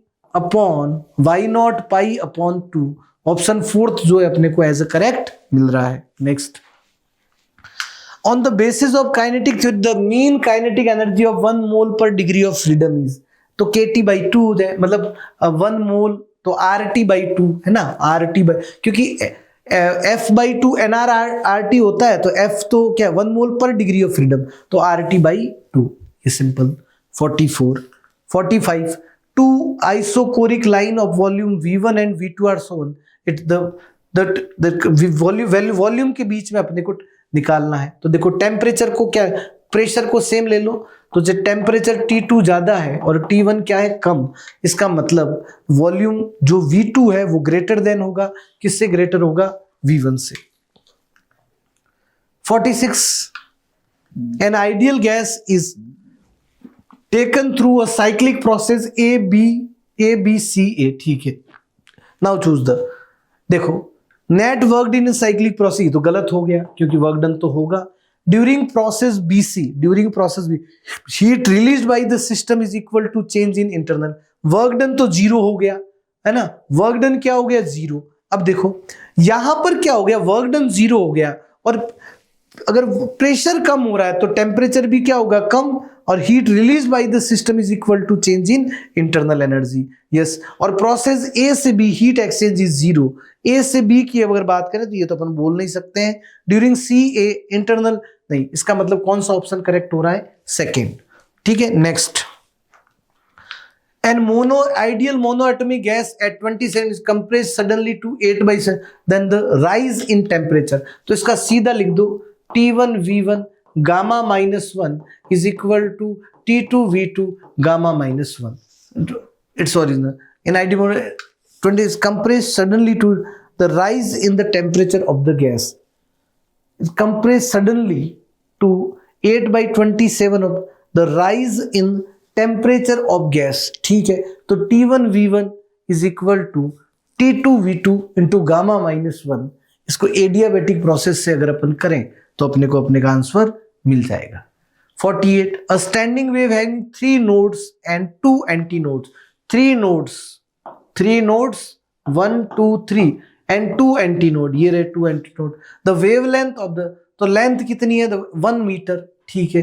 अपॉन 2, ऑप्शन 4 जो है अपने को एज अ करेक्ट मिल रहा है। Next, on the basis of kinetic theory the mean kinetic energy of 1 मोल पर डिग्री ऑफ फ्रीडम इज, तो KT/2 हो जाए, मतलब 1 मोल तो RT/2 है ना, क्योंकि F/2 NR/RT होता है, तो F तो क्या 1 मोल पर डिग्री ऑफ फ्रीडम, तो RT/2, ये simple. 45, 2 isochoric line of volume V1 and V2 are shown it the volume के बीच में अपने को निकालना है। तो देखो टेम्परेचर को क्या, प्रेशर को सेम ले लो, तो जब टेम्परेचर T2 ज्यादा है और T1 क्या है, कम, इसका मतलब वॉल्यूम जो V2 है वो ग्रेटर देन होगा, किससे ग्रेटर होगा, V1 से। 46 an ideal gas is taken through a cyclic process ABCA, ठीक है। नाउ चूज द, देखो net work in cyclic process तो गलत हो गया क्योंकि वर्क डन तो होगा। During process BC, during process B, heat released by the system is equal to change in internal, work done तो 0 हो गया है ना, वर्क डन क्या हो गया, 0। अब देखो यहां पर क्या हो गया, वर्क डन 0 हो गया, और अगर प्रेशर कम हो रहा है तो टेम्परेचर भी क्या होगा, कम, और heat release by the system is equal to change in internal energy, yes. और प्रोसेस A से B heat exchange is 0, A से B की अगर बात करें तो ये तो अपन बोल नहीं सकते हैं। ड्यूरिंग CA इंटरनल नहीं, इसका मतलब कौन सा ऑप्शन करेक्ट हो रहा है, सेकेंड, ठीक है। Next, an ideal monoatomic gas at 27 is compressed suddenly to 8/7, then the rise in temperature, तो इसका सीधा लिख दो T1 V1 gamma -1 is equal to T2 V2 gamma -1, it's original। in ideal 20 is compressed suddenly to the rise in the temperature of the gas, is compressed suddenly to 8/27 of the rise in temperature of gas, ठीक है। तो T1 V1 is equal to T2 V2 into gamma -1, इसको एडियाबैटिक प्रोसेस से अगर अपन करें तो अपने को अपने का आंसर मिल जाएगा। 48 a standing wave having 3 nodes and 2 antinodes, 3 nodes 1 2 3 and 2 antinode, ये रहे 2 antinode, the wavelength of the, तो लेंथ कितनी है, 1 मीटर, ठीक है।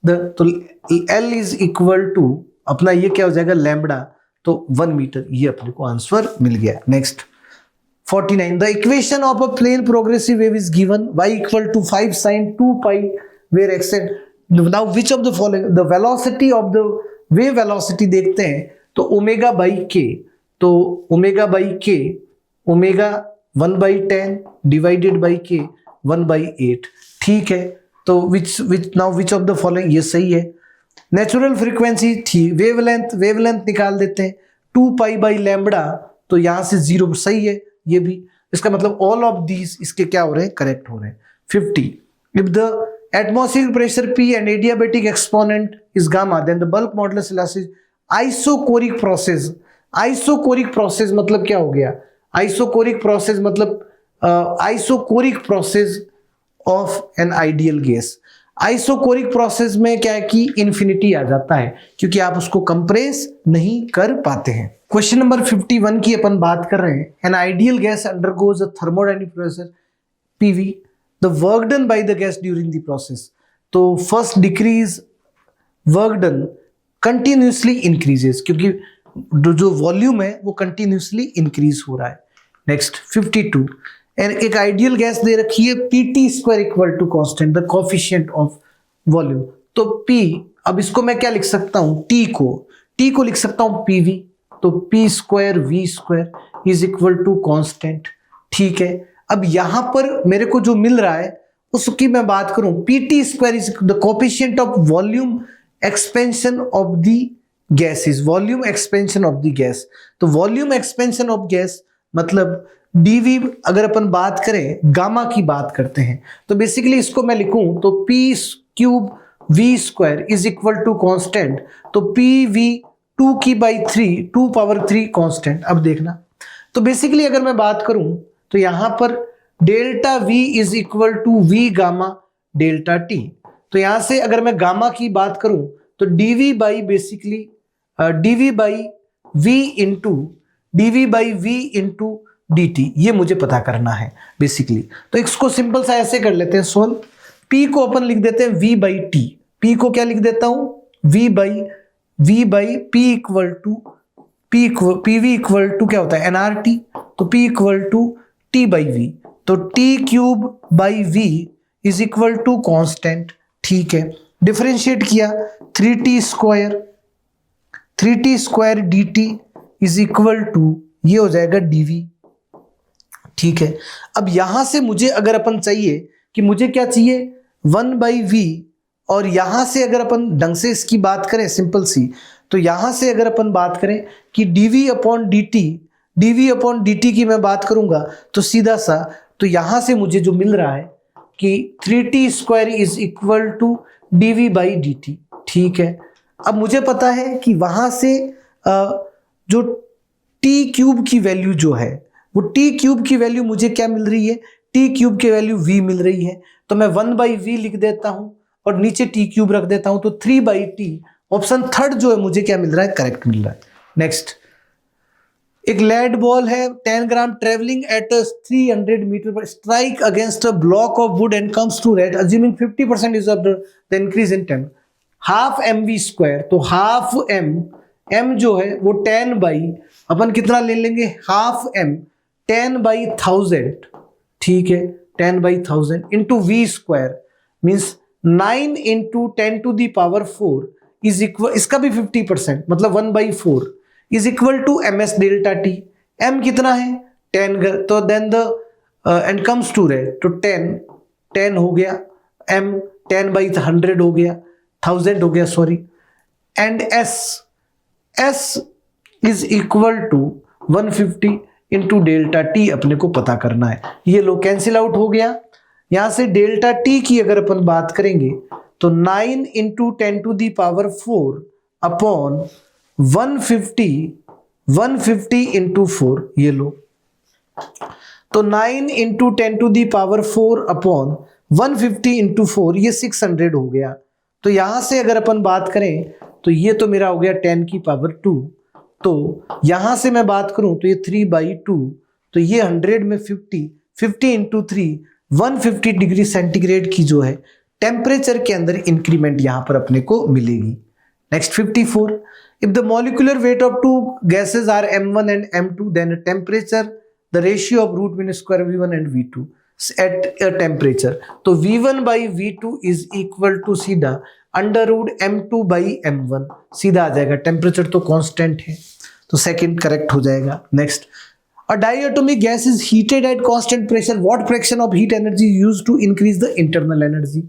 तो L इज इक्वल टू अपना ये क्या हो जाएगा, लैम्बडा, तो 1 मीटर, ये अपने को आंसर मिल गया। Next 49 the equation of a plane progressive wave is given y equal to 5 sin 2 pi where x now which of the following, the velocity of the wave velocity देखते हैं तो ओमेगा बाई के, तो omega by K, omega 1/10 divided by K 1/8, ठीक है। तो विच ऑफ द फॉलोइंग, ये सही है। नेचुरल फ्रीक्वेंसी थी, वेवलेंथ निकाल देते हैं 2 पाई बाई लैम्बडा, तो यहां से 0 सही है, ये भी, इसका मतलब ऑल ऑफ दीज इसके क्या हो रहे हैं, करेक्ट हो रहे हैं। 50 if the atmospheric pressure P and adiabatic exponent is gamma then the bulk modulus elastic isochoric process, isochoric process मतलब क्या हो गया, आइसोकोरिक प्रोसेस मतलब isochoric process of an ideal gas. Isochoric process में क्या है कि इंफिनिटी आ जाता है क्योंकि आप उसको कंप्रेस नहीं कर पाते हैं। क्वेश्चन नंबर 51 की अपन बात कर रहे हैं। An ideal gas undergoes a thermodynamic process PV, the work done by the gas during the process, तो first decrease work done continuously increases, क्योंकि जो वॉल्यूम है वो कंटिन्यूसली इंक्रीज हो रहा है। नेक्स्ट 52 एक आइडियल गैस दे रखी है PT² equal to constant the coefficient of volume, तो P, अब इसको मैं क्या लिख सकता हूं, T को लिख सकता हूं PV, तो P² V² is equal to constant, ठीक है। अब यहां पर मेरे को जो मिल रहा है उसकी मैं बात करूं, PT² is the coefficient of volume expansion of the gases, volume expansion of the gas, तो वॉल्यूम एक्सपेंशन ऑफ गैस मतलब dV, अगर अपन बात करें गामा की बात करते हैं तो बेसिकली इसको मैं लिखूं तो P³ V² is equal to constant, तो PV 2 पावर 3 कॉन्स्टेंट। अब देखना, तो बेसिकली अगर मैं बात करूं तो यहां पर delta V is equal to V gamma delta T, तो यहां से अगर मैं गामा की बात करूं तो dV by basically dV by V into dt, ये मुझे पता करना है बेसिकली। तो इसको सिंपल सा ऐसे कर लेते हैं सोल्व, P को अपन लिख देते हैं V/T, P को क्या लिख देता हूं, P equal to PV equal to क्या होता है nRT, तो P इक्वल टू T/V, तो T³ V is equal to constant, ठीक है। डिफरेंशिएट किया 3T² dt is equal to, ये हो जाएगा dV, ठीक है। अब यहां से मुझे अगर अपन चाहिए कि मुझे क्या चाहिए 1/v, और यहां से अगर अपन ढंग से इसकी बात करें सिंपल सी, तो यहां से अगर अपन बात करें कि dv/dt की मैं बात करूंगा तो सीधा सा, तो यहां से मुझे जो मिल रहा है कि 3t² is equal to dv/dt। ठीक है। अब मुझे पता है कि वहां से जो t³ की वैल्यू जो है वो t³ की वैल्यू मुझे क्या मिल रही है, t³ की वैल्यू v मिल रही है, तो मैं 1/v लिख देता हूं और नीचे t³ रख देता हूं, तो 3/t ऑप्शन थर्ड जो है मुझे क्या मिल रहा है, करेक्ट मिल रहा है। नेक्स्ट, एक लेड बॉल है 10 ग्राम ट्रेवलिंग एट 300 मीटर पर strike against a block of wood and comes to rest, assuming 50% is of the increase in time, half mv²। तो हाफ m जो है वो 10 बाई अपन कितना ले लेंगे, हाफ m 10/1000, ठीक है, 10/1000 into v² means 9 into 10⁴ is equal, इसका भी 50% मतलब 1/4 is equal to ms delta t। m कितना है 10, तो then the and comes to rest, तो 10 हो गया, m 10/100 हो गया, 1000 हो गया sorry, and s is equal to 150 into delta T अपने को पता करना है। ये लो कैंसिल आउट हो गया। यहां से डेल्टा टी की अगर अपन बात करेंगे तो 9 इंटू 10⁴ अपॉन 150 इंटू 4, ये लो, तो 9 इंटू 10⁴ अपॉन 150 इंटू 4, ये 600 हो गया। तो यहां से अगर अपन बात करें तो ये तो मेरा हो गया 10⁻², तो यहां से मैं बात करूं तो ये 3/2, तो ये 100 में 50 इंटू 3 150 डिग्री सेंटीग्रेड की जो है टेम्परेचर के अंदर इंक्रीमेंट यहां पर अपने को मिलेगी। Next 54, if the molecular weight of 2 gases are m1 and m2 then temperature the ratio of √(-2) v1 and v2 at a temperature, तो v1/v2 इज इक्वल टू सीधा √m2/m1, सीधा आ जाएगा, टेम्परेचर तो कांस्टेंट है, तो सेकंड करेक्ट हो जाएगा। Next, a diatomic gas is heated at constant pressure, what fraction of heat energy used to increase the internal energy,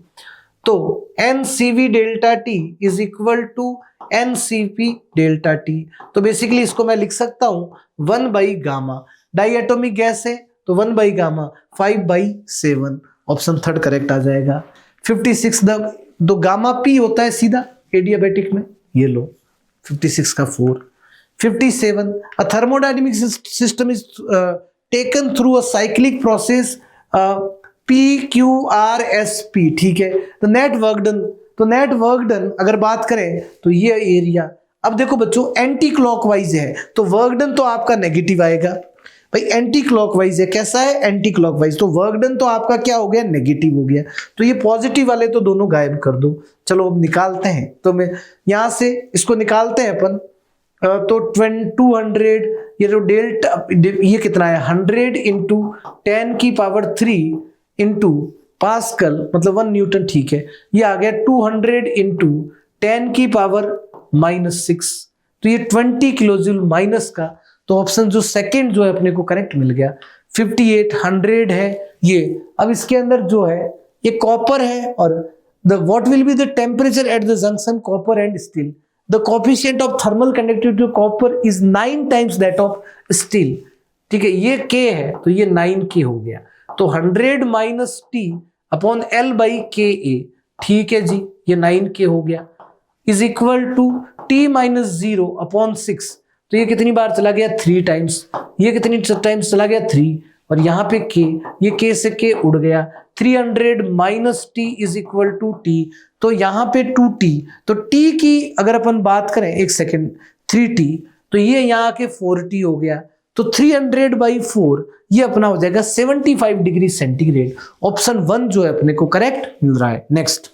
तो ncv delta t is equal to ncp delta t, तो बेसिकली इसको मैं लिख सकता हूं 1/γ, डायटोमिक गैस है तो 1/γ 5/7, ऑप्शन थर्ड करेक्ट आ जाएगा। 56, दो गामा पी होता है सीधा एडियाबैटिक में, ये लो 56 का 4। 57, a thermodynamic system is taken through a cyclic process PQRSP, ठीक है, तो नेट वर्क डन अगर बात करें तो ये एरिया, अब देखो बच्चों एंटी क्लॉकवाइज है तो वर्क डन तो आपका नेगेटिव आएगा भाई, एंटी क्लॉकवाइज है, कैसा है एंटी क्लॉकवाइज, तो वर्क डन तो आपका क्या हो गया, नेगेटिव हो गया, तो ये पॉजिटिव वाले तो दोनों गायब कर दो। चलो अब निकालते हैं, तो मैं यहां से इसको निकालते हैं अपन, तो 200, ये जो डेल्टा ये कितना है 100 इंटू 10⁻³ इंटू पास्कल मतलब 1 न्यूटन, ठीक है, ये आ गया 200 इंटू 10⁻⁻6, तो ये 20 किलोजूल माइनस का, तो ऑप्शन जो सेकंड जो है अपने को करेक्ट मिल गया। 58, 100 है ये, अब इसके अंदर जो है ये कॉपर है, और the what will be the temperature at the junction copper and steel, the coefficient of thermal conductivity of copper is 9 times that of steel, ठीक है, ये k है तो ये 9k हो गया, तो 100 माइनस t अपॉन L/Ka, ठीक है जी, ये 9k हो गया, is equal to t-0 upon 6, तो ये कितनी बार चला गया 3 टाइम्स, ये कितनी टाइम्स चला गया 3, और यहाँ पे k, ये k से k उड़ गया, 300 minus t is equal to t, तो यहाँ पे 2t, तो t की अगर अपन बात करें एक सेकेंड 3t, तो ये यहाँ के 4t हो गया, तो 300/4 ये अपना हो जाएगा 75 डिग्री सेंटीग्रेड, ऑप्शन 1 जो है अपने को करेक्ट मिल रहा है। Next,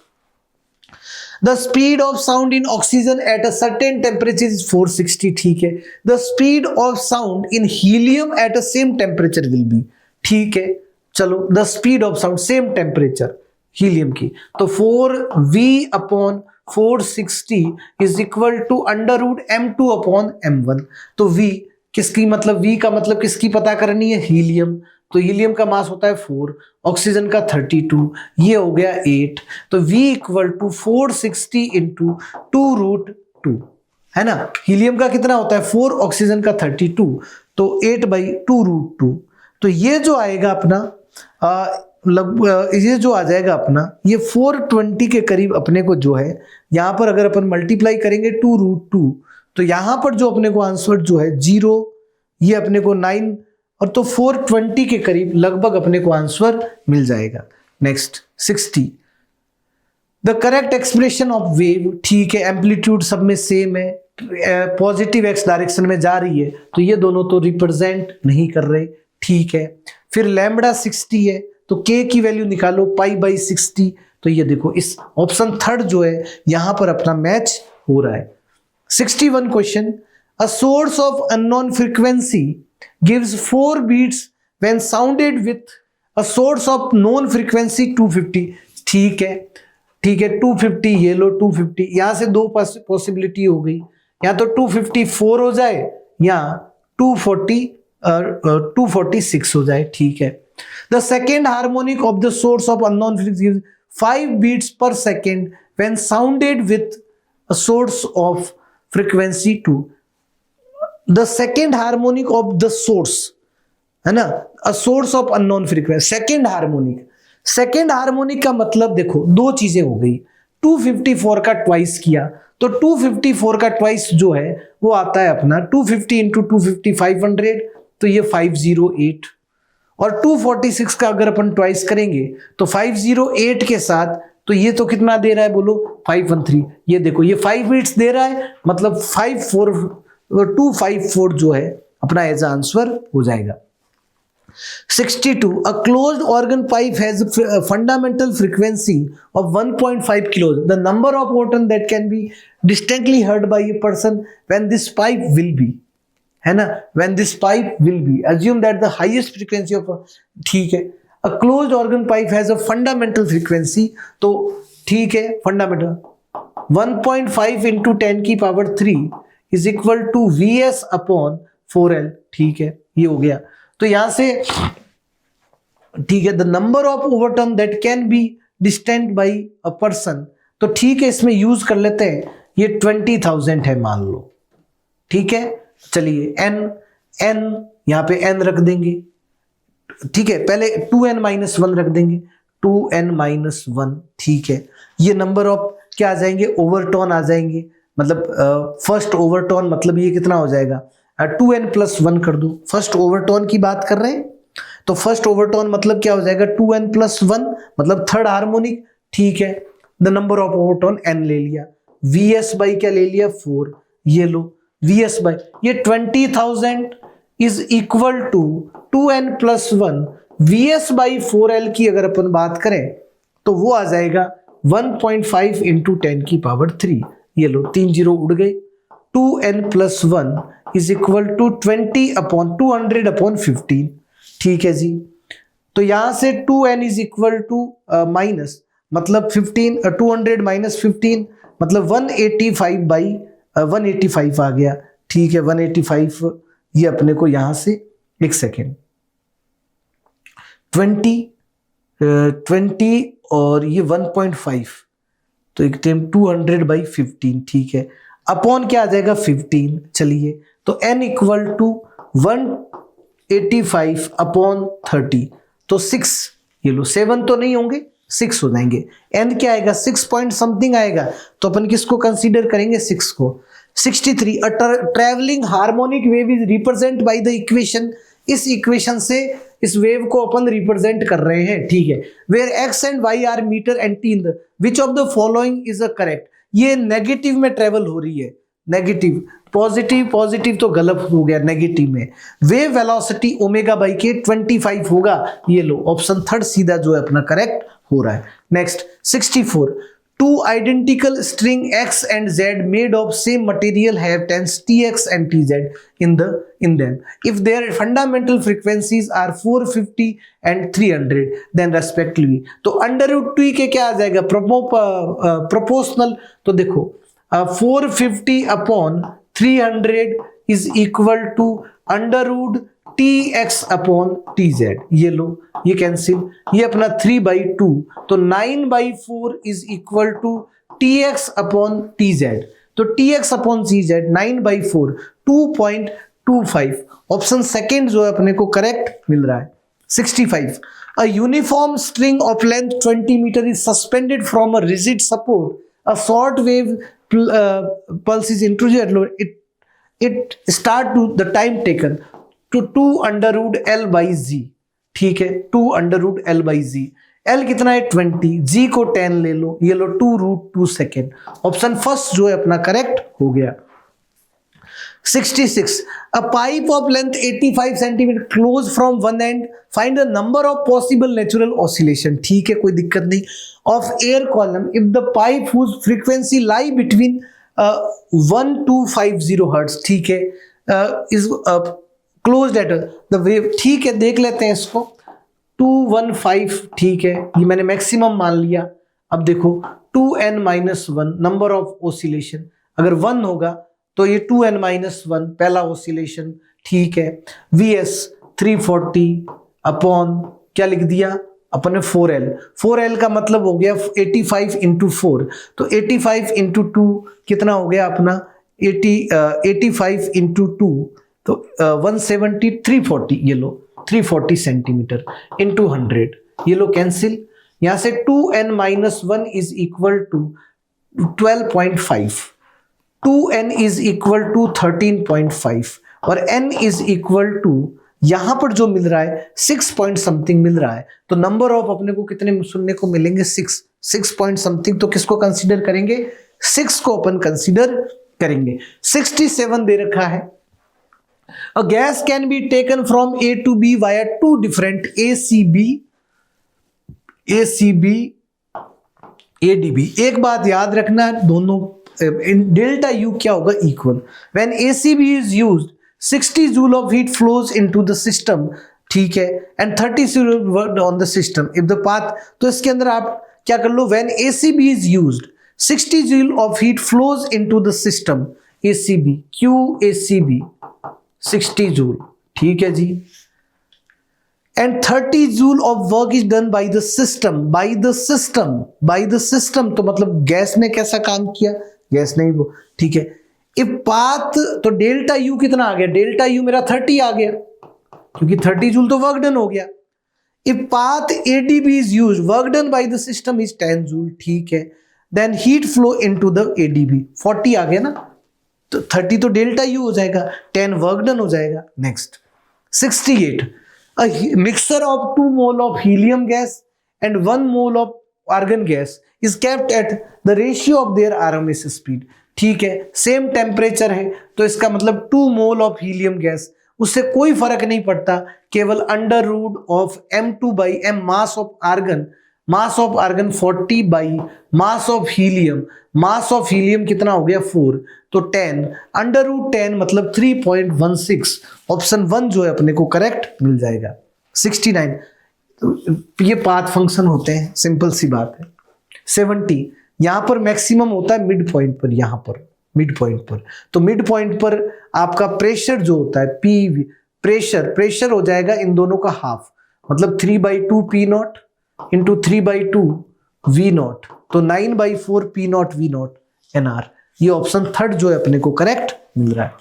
the speed of sound in oxygen at a certain temperature is 460, ठीक है, the speed of sound in helium at a same temperature will be, ठीक है, चलो the speed of sound same temperature helium की, तो 4v/460 is equal to √m2/m1, तो v किसकी मतलब v का मतलब किसकी पता करनी है, हीलियम, तो हीलियम का मास होता है 4, ऑक्सीजन का 32, ये हो गया 8। तो V इक्वल टू 460 इंटू 2√2, है ना। हीलियम का कितना होता है 4, ऑक्सीजन का 32, तो 8/2√2। तो ये जो आएगा अपना लगभग ये जो आ जाएगा अपना ये 420 के करीब अपने को जो है, यहाँ पर अगर अपन मल्टीप्लाई करेंगे 2√2, तो यहाँ पर जो अपने को आंसर जो है 0, ये अपने को 9, और तो 420 के करीब लगभग अपने को आंसर मिल जाएगा। Next 60, the correct expression of wave, ठीक है, एम्पलीट्यूड सब में सेम है, पॉजिटिव एक्स डायरेक्शन में जा रही है, तो ये दोनों तो रिप्रेजेंट नहीं कर रहे, ठीक है। फिर लैम्बडा 60 है, तो k की वैल्यू निकालो π/60, तो ये देखो इस ऑप्शन थर्ड जो है यहां पर अपना मैच हो रहा है। 61 question, a source of unknown frequency gives 4 beats when sounded with a source of known frequency 250, ठीक है, ठीक है, 250, ये लो 250, यहां से दो पॉसिबिलिटी हो गई, या तो 254 हो जाए या 246 हो जाए, ठीक है। The second harmonic of the source of unknown frequency gives 5 beats per second when sounded with a source of frequency 2. The second harmonic of the source, है ना, a source of unknown frequency, second harmonic का मतलब देखो दो चीजें हो गई, 254 का ट्वाइस किया, तो 254 का ट्वाइस जो है वो आता है अपना 250 इंटू 250 500, तो ये 508, और 246 का अगर अपन ट्वाइस करेंगे तो 508 के साथ, तो ये तो कितना दे रहा है बोलो 513, ये देखो ये 5 बीट्स दे रहा है, मतलब 254 जो है अपना एज आंसर हो जाएगा। 62, a closed organ pipe has a fundamental frequency of 1.5 kilohertz. The number of photon that can be distinctly heard by a person when this pipe will be, है ना, when this pipe will be, assume that the highest frequency of, ठीक है, a closed organ pipe has a fundamental frequency, तो ठीक है, fundamental 1.5 into 10 की power 3 is equal to Vs upon 4L, ठीक है, ये हो गया। तो यहां से ठीक है, the number of overturn that can be distant by a person, तो ठीक है, इसमें यूज कर लेते हैं, ये 20,000 है मान लो, ठीक है। चलिए n यहां पे n रख देंगे, ठीक है, पहले 2n-1 रख देंगे, 2n-1, ठीक है। ये नंबर ऑफ क्या आ जाएंगे, ओवरटर्न आ जाएंगे, मतलब फर्स्ट ओवरटर्न, मतलब ये कितना हो जाएगा 2n+1 कर दो, फर्स्ट ओवरटर्न की बात कर रहे हैं, तो फर्स्ट ओवरटर्न मतलब क्या हो जाएगा 2n+1, मतलब थर्ड हार्मोनिक, ठीक है। The number of overturn n ले लिया, Vs बाई क्या ले लिया 4, ये लो Vs बाई ये 20,000 is equal to 2n+1 Vs by 4L की अगर अपन बात करें तो वो आ जाएगा 1.5 इंटू 10 की पावर 3, ये लो 3 जीरो उड़ गए, 2n+1 इज इक्वल टू 200/15, ठीक है जी। तो यहां से 2n is equal to minus, मतलब 15, 200 - 15 मतलब 185/185 आ गया, ठीक है, 185, ये अपने को यहां से एक सेकेंड 20 और ये 1.5, तो एक टाइम 200/15, ठीक है, अपॉन क्या आ जाएगा 15, चलिए, तो n इक्वल टू 185/30, तो 6, ये लो 7 तो नहीं होंगे, 6 हो जाएंगे, n क्या आएगा 6 पॉइंट समथिंग आएगा, तो अपन किसको कंसीडर करेंगे 6 को। 63, a travelling harmonic wave is represent by the equation, इस इक्वेशन से इस वेव को अपन रिप्रेजेंट कर रहे हैं, ठीक है, where x and y are metre and t in the which of the following is a correct, ये नेगेटिव में ट्रेवल हो रही है, नेगेटिव, पॉजिटिव तो गलत हो गया, नेगेटिव में वेव वेलोसिटी ओमेगा बाई के 25 होगा, ये लो ऑप्शन थर्ड सीधा जो है अपना करेक्ट हो रहा है। Next 64, two identical string x and z made of same material have tens tx and tz in them. If their fundamental frequencies are 450 and 300, then respectively, तो √2 के क्या आ जाएगा प्रोपोर्शनल, तो देखो 450/300 is equal to T X upon T Z, ये लो, ये कैंसिल, ये अपना 3/2, तो 9/4 is equal to T X upon T Z, तो T X upon T Z 9/4 2.25, option second जो है अपने को करेक्ट मिल रहा है। 65, a uniform string of length 20 meter is suspended from a rigid support, a short wave pulse is introduced, it start to the time taken to 2 under root L by Z, ठीक है, 2 under root L by Z, L कितना है 20, G को 10 ले लो, ये लो 2√2 सेकेंड, ऑप्शन फर्स्ट जो है अपना करेक्ट हो गया। 66, a pipe of length 85 cm closed from one end, find the number of possible natural oscillation, ठीक है, कोई दिक्कत नहीं, of air column if the pipe whose frequency lie between 1 to 50 hertz, ठीक है, is closed at the wave, ठीक है, देख लेते हैं इसको, 215, ठीक है, ये मैंने मैक्सिमम मान लिया। अब देखो 2n-1 नंबर ऑफ ओसिलेशन, अगर 1 होगा तो ये 2n-1 पहला ओसिलेशन, ठीक है, Vs 340 अपॉन क्या लिख दिया अपन ने 4L, 4L का मतलब हो गया 85 इंटू 4, तो 85 इंटू 2 कितना हो गया अपना 85 इंटू 2, तो 170, 340, ये लो 340 सेंटीमीटर इंटू 100, ये लो कैंसिल, यहां से 2n-1 is equal to 12.5, 2n is equal to 13.5 और n इज इक्वल टू यहां पर जो मिल रहा है 6 पॉइंट समथिंग मिल रहा है, तो नंबर ऑफ अपने को कितने सुनने को मिलेंगे 6 पॉइंट समथिंग, तो किसको कंसीडर करेंगे 6 को अपन कंसीडर करेंगे। 67 दे रखा है, a gas can be taken from A to B via 2 different ACB ADB, एक बात याद रखना दोनों डेल्टा U क्या होगा equal, when ACB is used 60 joule of heat flows into the system, ठीक है, and 30 joule work on the system if the path, तो इसके अंदर आप क्या कर लो, when ACB is used 60 joule of heat flows into the system, ACB QACB 60 joule, ठीक है जी, and 30 joule of work is done by the system, तो मतलब गैस ने कैसा काम किया, गैस नहीं वो, ठीक है, इफ पाथ, तो डेल्टा यू कितना आ गया, डेल्टा यू मेरा 30 आ गया, क्योंकि 30 जूल तो वर्क डन हो गया। If path ADB is use, work done by the system is 10 joule, ठीक है, then heat flow into the ADB 40 आ गया ना, तो 30 तो डेल्टा यू हो जाएगा, 10 वर्क डन हो जाएगा। Next 68, a mixture of 2 mole of helium gas and 1 mole of argon gas is kept at the ratio of their RMS speed, ठीक है, सेम टेम्परेचर है, तो इसका मतलब 2 मोल ऑफ हीलियम गैस, उससे कोई फर्क नहीं पड़ता, केवल under root of M2/m mass of argon 40 by mass of helium कितना हो गया 4, तो 10 अंडर रूट 10 मतलब 3.16, ऑप्शन 1 जो है अपने को करेक्ट मिल जाएगा। 69, तो ये पाथ फंक्शन होते हैं, सिंपल सी बात है। 70, यहां पर मैक्सिमम होता है मिड पॉइंट पर, यहां पर मिड पॉइंट पर, तो मिड पॉइंट पर आपका प्रेशर जो होता है P, प्रेशर हो जाएगा इन दोनों का हाफ, मतलब 3/2 P0 इंटू 3/2 V0, तो 9/4 P0 V0 NR, ये ऑप्शन थर्ड जो है अपने को करेक्ट मिल रहा है।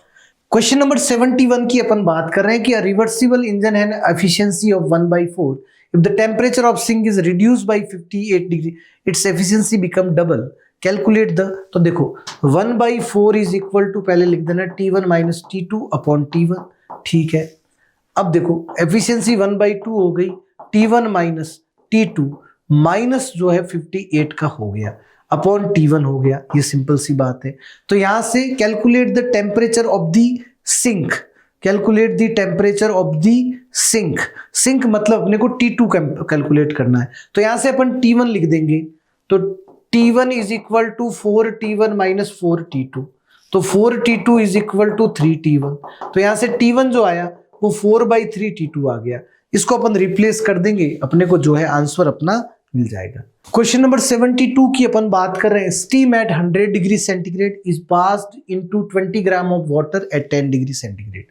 क्वेश्चन नंबर 71 की अपन बात कर रहे हैं कि रिवर्सिबल इंजन है efficiency of 1/4, if the temperature of sink is reduced by 58 degree its efficiency become double, calculate the, तो देखो 1/4 इज इक्वल टू, पहले लिख देना T1 minus T2 upon T1, ठीक है, अब देखो एफिशिएंसी 1/2 हो गई, T1 माइनस T2 माइनस जो है 58 का हो गया अपॉन T1 हो गया, ये सिंपल सी बात है। तो यहां से calculate the temperature of the sink, calculate the temperature of the sink मतलब अपने को T2 कैलकुलेट करना है, तो यहां से अपन T1 लिख देंगे, तो T1 is equal to 4T1 minus 4T2, तो 4T2 is equal to 3T1, तो यहां से T1 जो आया वो 4/3T2 आ गया, इसको अपन रिप्लेस कर देंगे, अपने को जो है आंसर अपना मिल जाएगा। क्वेश्चन नंबर 72 की अपन बात कर रहे हैं, steam eight 100 degree centigrade is passed into 20 gram of water eight 10 degree centigrade,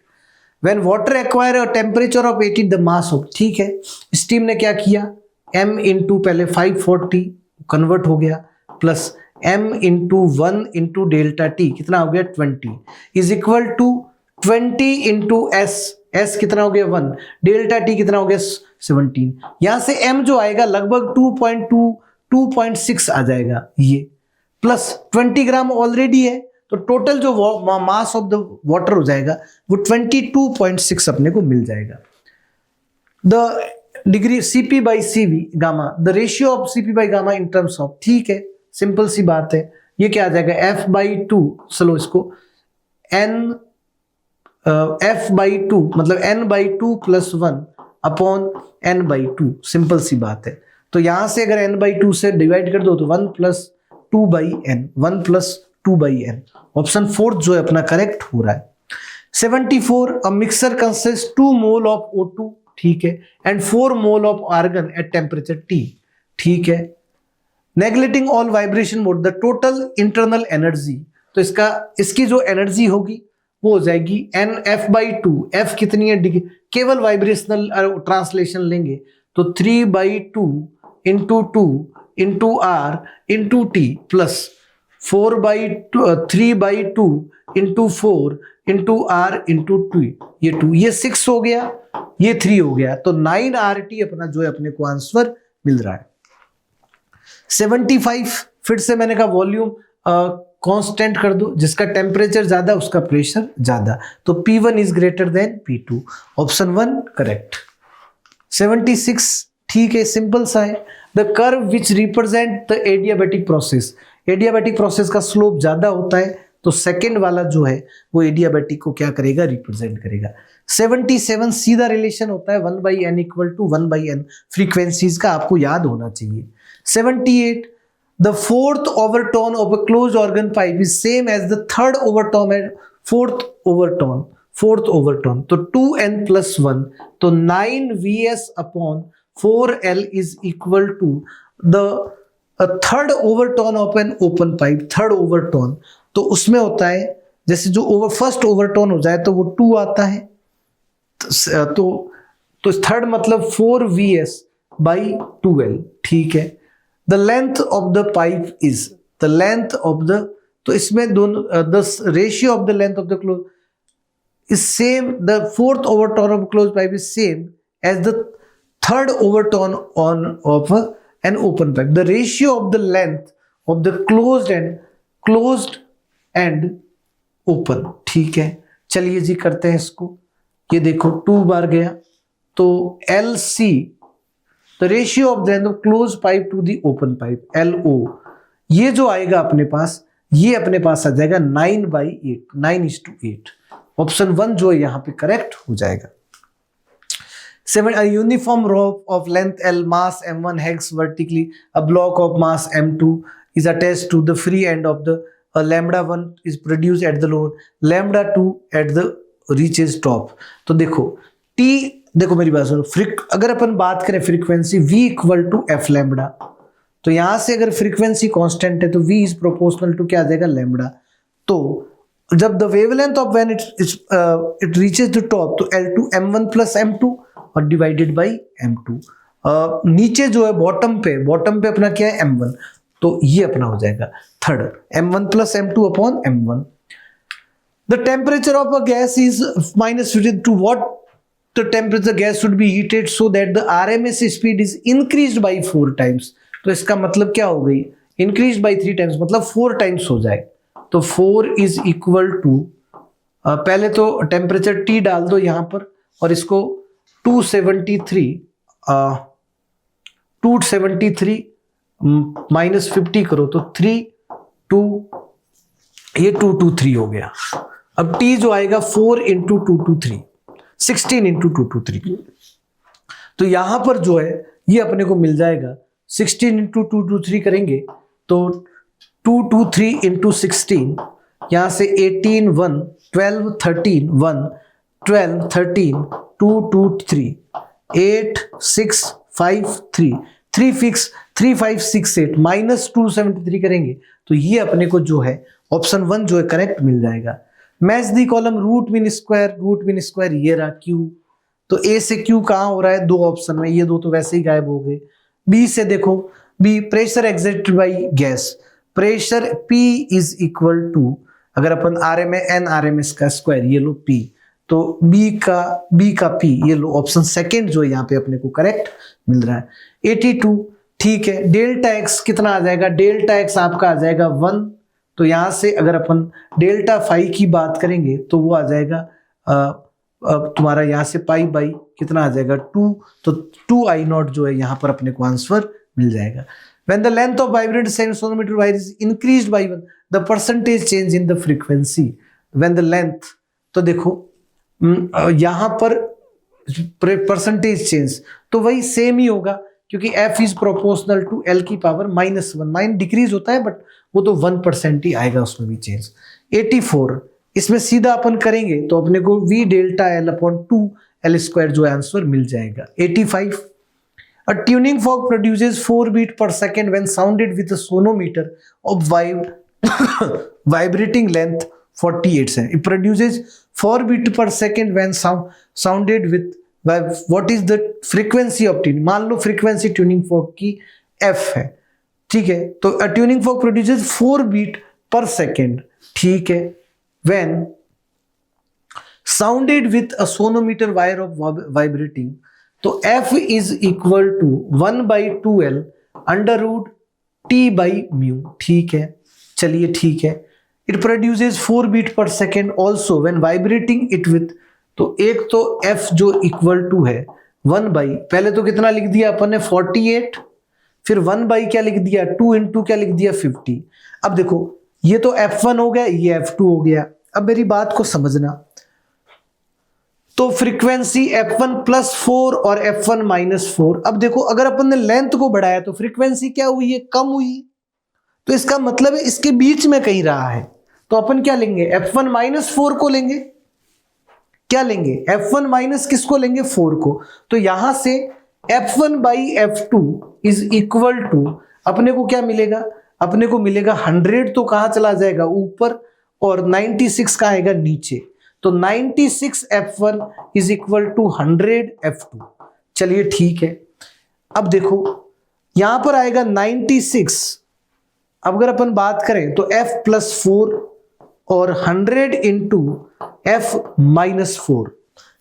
when water acquire a temperature of 80 the mass of, ठीक है, स्टीम ने क्या किया, m इंटू पहले 540 कन्वर्ट हो गया, plus m into 1 into delta T कितना हो गया 20 is equal to 20 into s कितना हो गया 1, डेल्टा टी कितना हो गया 17। यहां से m जो आएगा लगभग 2.6 आ जाएगा ये, प्लस 20 ग्राम ऑलरेडी है, तो टोटल जो मास ऑफ द वाटर हो जाएगा वो 22.6 अपने को मिल जाएगा। The degree Cp by CV gamma, the ratio of Cp by gamma in terms of, ठीक है, सिंपल सी बात है, ये क्या आ जाएगा F/2, चलो इसको F/2 मतलब N/2 plus 1 upon N/2, simple सी बात है। तो यहां से अगर N/2 से डिवाइड कर दो तो 1 plus 2/N, 1 plus 2/N, option 4 जो है अपना करेक्ट हो रहा है। 74 a mixture consist 2 mole of O2, ठीक है, and 4 mole of argon at temperature T, ठीक है, neglecting all vibration mode the total internal energy, तो इसकी जो एनर्जी होगी वो हो जाएगी NF/2, F कितनी है डिग्री, केवल वाइब्रेशनल ट्रांसलेशन लेंगे तो 3/2 into 2 into R into T plus 3/2 into 4 into R into 2, ये 2, ये 6 हो गया, ये 3 हो गया, तो 9RT अपना जो है अपने को आंसर मिल रहा है। 75 फिर से मैंने कहा वॉल्यूम कांस्टेंट कर दो, जिसका टेम्परेचर ज्यादा उसका प्रेशर ज्यादा, तो P1 is greater then P2, option 1 correct. 76 ठीक है, सिंपल सा है, the curve which represent the adiabatic process, adiabatic process का स्लोप ज्यादा होता है, तो सेकंड वाला जो है वो एडियाबैटिक को क्या करेगा, रिप्रेजेंट करेगा। 77 सीधा रिलेशन होता है 1/n equal to 1/n frequencies का, आपको याद होना चाहिए। 78 the fourth overtone of a closed organ pipe is same as the third overtone and fourth overtone, तो 2n plus 1, तो 9Vs upon 4L is equal to the third overtone of an open pipe, third overtone, तो उसमें होता है जैसे जो फर्स्ट ओवरटोन हो जाए तो वो 2 आता है, तो थर्ड मतलब 4Vs by 2L, ठीक है। The length of the pipe is, the length of the, तो इसमें दोनों the ratio of the length of the closed is same, the fourth overtone of closed pipe is same as the third overtone of an open pipe. The ratio of the length of the closed and open, ठीक है। चलिए जी करते हैं इसको, ये देखो 2 बार गया, तो LC the ratio of the closed pipe to the open pipe, LO, ये जो आएगा अपने पास, ये अपने पास आ जाएगा 9/8, 9:8, ऑप्शन 1 जो है यहाँ पे करेक्ट हो जाएगा। 7 a uniform rope of length L, mass m1 hangs vertically, a block of mass m2 is attached to the free end of the lambda1 is produced at the load, lambda2 at the reaches top। तो देखो T, देखो मेरी बात सुनो, अगर अपन बात करें frequency V equal to F lambda, तो यहां से अगर फ्रीक्वेंसी कांस्टेंट है तो V इज प्रोपोर्शनल टू क्या आ जाएगा, लैम्बडा। तो जब the wavelength of when it reaches the top, तो L2 m1 प्लस m2 और डिवाइडेड बाई m2, नीचे जो है बॉटम पे अपना क्या है m1, तो ये अपना हो जाएगा third m1 plus m2 upon m1। The temperature of a gas is -50 to what the temperature gas should be heated so that the RMS speed is increased by 4 times, तो इसका मतलब क्या हो गई, increased by 3 times मतलब 4 times हो जाए, तो 4 is equal to पहले तो टेम्परेचर T डाल दो यहाँ पर और इसको 273 माइनस 50 करो तो 223 हो गया। अब T जो आएगा 4 इंटू 223, 16 इंटू 223, तो यहां पर जो है ये अपने को मिल जाएगा 16 इंटू 223 करेंगे तो 223 इंटू 16, यहां से 18 1 12 13 1 12 13 2 2 3 8 6 5 3 3 फिक्स 3 5 6 8 माइनस 273 करेंगे तो ये अपने को जो है ऑप्शन 1 जो है करेक्ट मिल जाएगा। Match the column root mean square ये रहा क्यू। तो ए से क्यू कहाँ हो रहा है, दो ऑप्शन में, ये दो तो वैसे ही गायब हो गए। बी से देखो, B pressure exerted by gas, pressure P is equal to, अगर अपन एन आर एम एस का स्क्वायर, ये लो पी, तो बी का पी, ये लो ऑप्शन सेकेंड जो है यहाँ पे अपने को करेक्ट मिल रहा है 82। ठीक है, डेल्टा एक्स कितना आ जाएगा, डेल्टा एक्स आपका आ जाएगा 1। तो यहां से अगर अपन डेल्टा फाई की बात करेंगे तो वो आ जाएगा तुम्हारा यहाँ से पाई बाई कितना आ जाएगा 2, तो 2I0 जो है यहाँ पर अपने को आंसर मिल जाएगा। When the length of vibrating sonometer wire is increased by 1, the percentage change in the frequency. When the length, तो देखो यहाँ पर परसेंटेज चेंज तो वही सेम ही होगा, क्योंकि f is proportional to l की पावर -1, माइन डिक्रीज होता है बट वो तो 1% ही आएगा उसमें भी चेंज। 84, इसमें सीधा अपन करेंगे तो अपने को v delta l upon 2l square जो आंसर मिल जाएगा। 85, a tuning fork produces 4 beat per second when sounded with a sonometer of vibrating length 48 cm. It produces 4 beat per second when sounded with what is the frequency of tuning, मान लो frequency tuning fork की f है, ठीक है, तो a tuning fork produces 4 beat per second, ठीक है, when sounded with a sonometer wire of vibrating, तो f is equal to 1/2l under root t by mu, ठीक है, चलिए ठीक है। It produces 4 beat per second also when vibrating it with, तो एक तो f जो इक्वल टू है 1 बाई, पहले तो कितना लिख दिया अपन ने 48, फिर 1 बाई क्या लिख दिया 2 इंटू क्या लिख दिया 50। अब देखो ये तो f1 हो गया, ये f2 हो गया। अब मेरी बात को समझना, तो फ्रीक्वेंसी f1 +4 और f1 -4। अब देखो अगर अपन ने लेंथ को बढ़ाया तो फ्रीक्वेंसी क्या हुई है, कम हुई, तो इसका मतलब है इसके बीच में कहीं रहा है, तो अपन क्या लेंगे f1 -4 को लेंगे, क्या लेंगे f1 माइनस किसको लेंगे 4 को। तो यहां से f1 by f2 is equal to अपने को क्या मिलेगा, अपने को मिलेगा 100 तो कहां चला जाएगा ऊपर और 96 कहां आएगा नीचे, तो 96 f1 is equal to 100 f2। चलिए ठीक है, अब देखो यहां पर आएगा 96, अब अगर अपन बात करें तो f +4 और 100 इंटू f -4,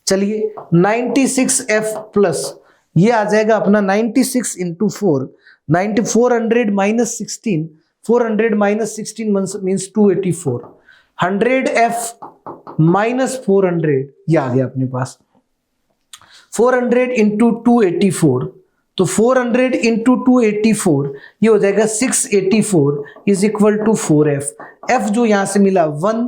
चलिए 96f प्लस ये आ जाएगा अपना 96 into 4, 400 minus 16, 400 minus 16 means 284, 100f minus 400 ये आ गया अपने पास, 400 इंटू 284, तो 400 इंटू 284 ये हो जाएगा 684 is equal to 4f। f जो यहां से मिला 1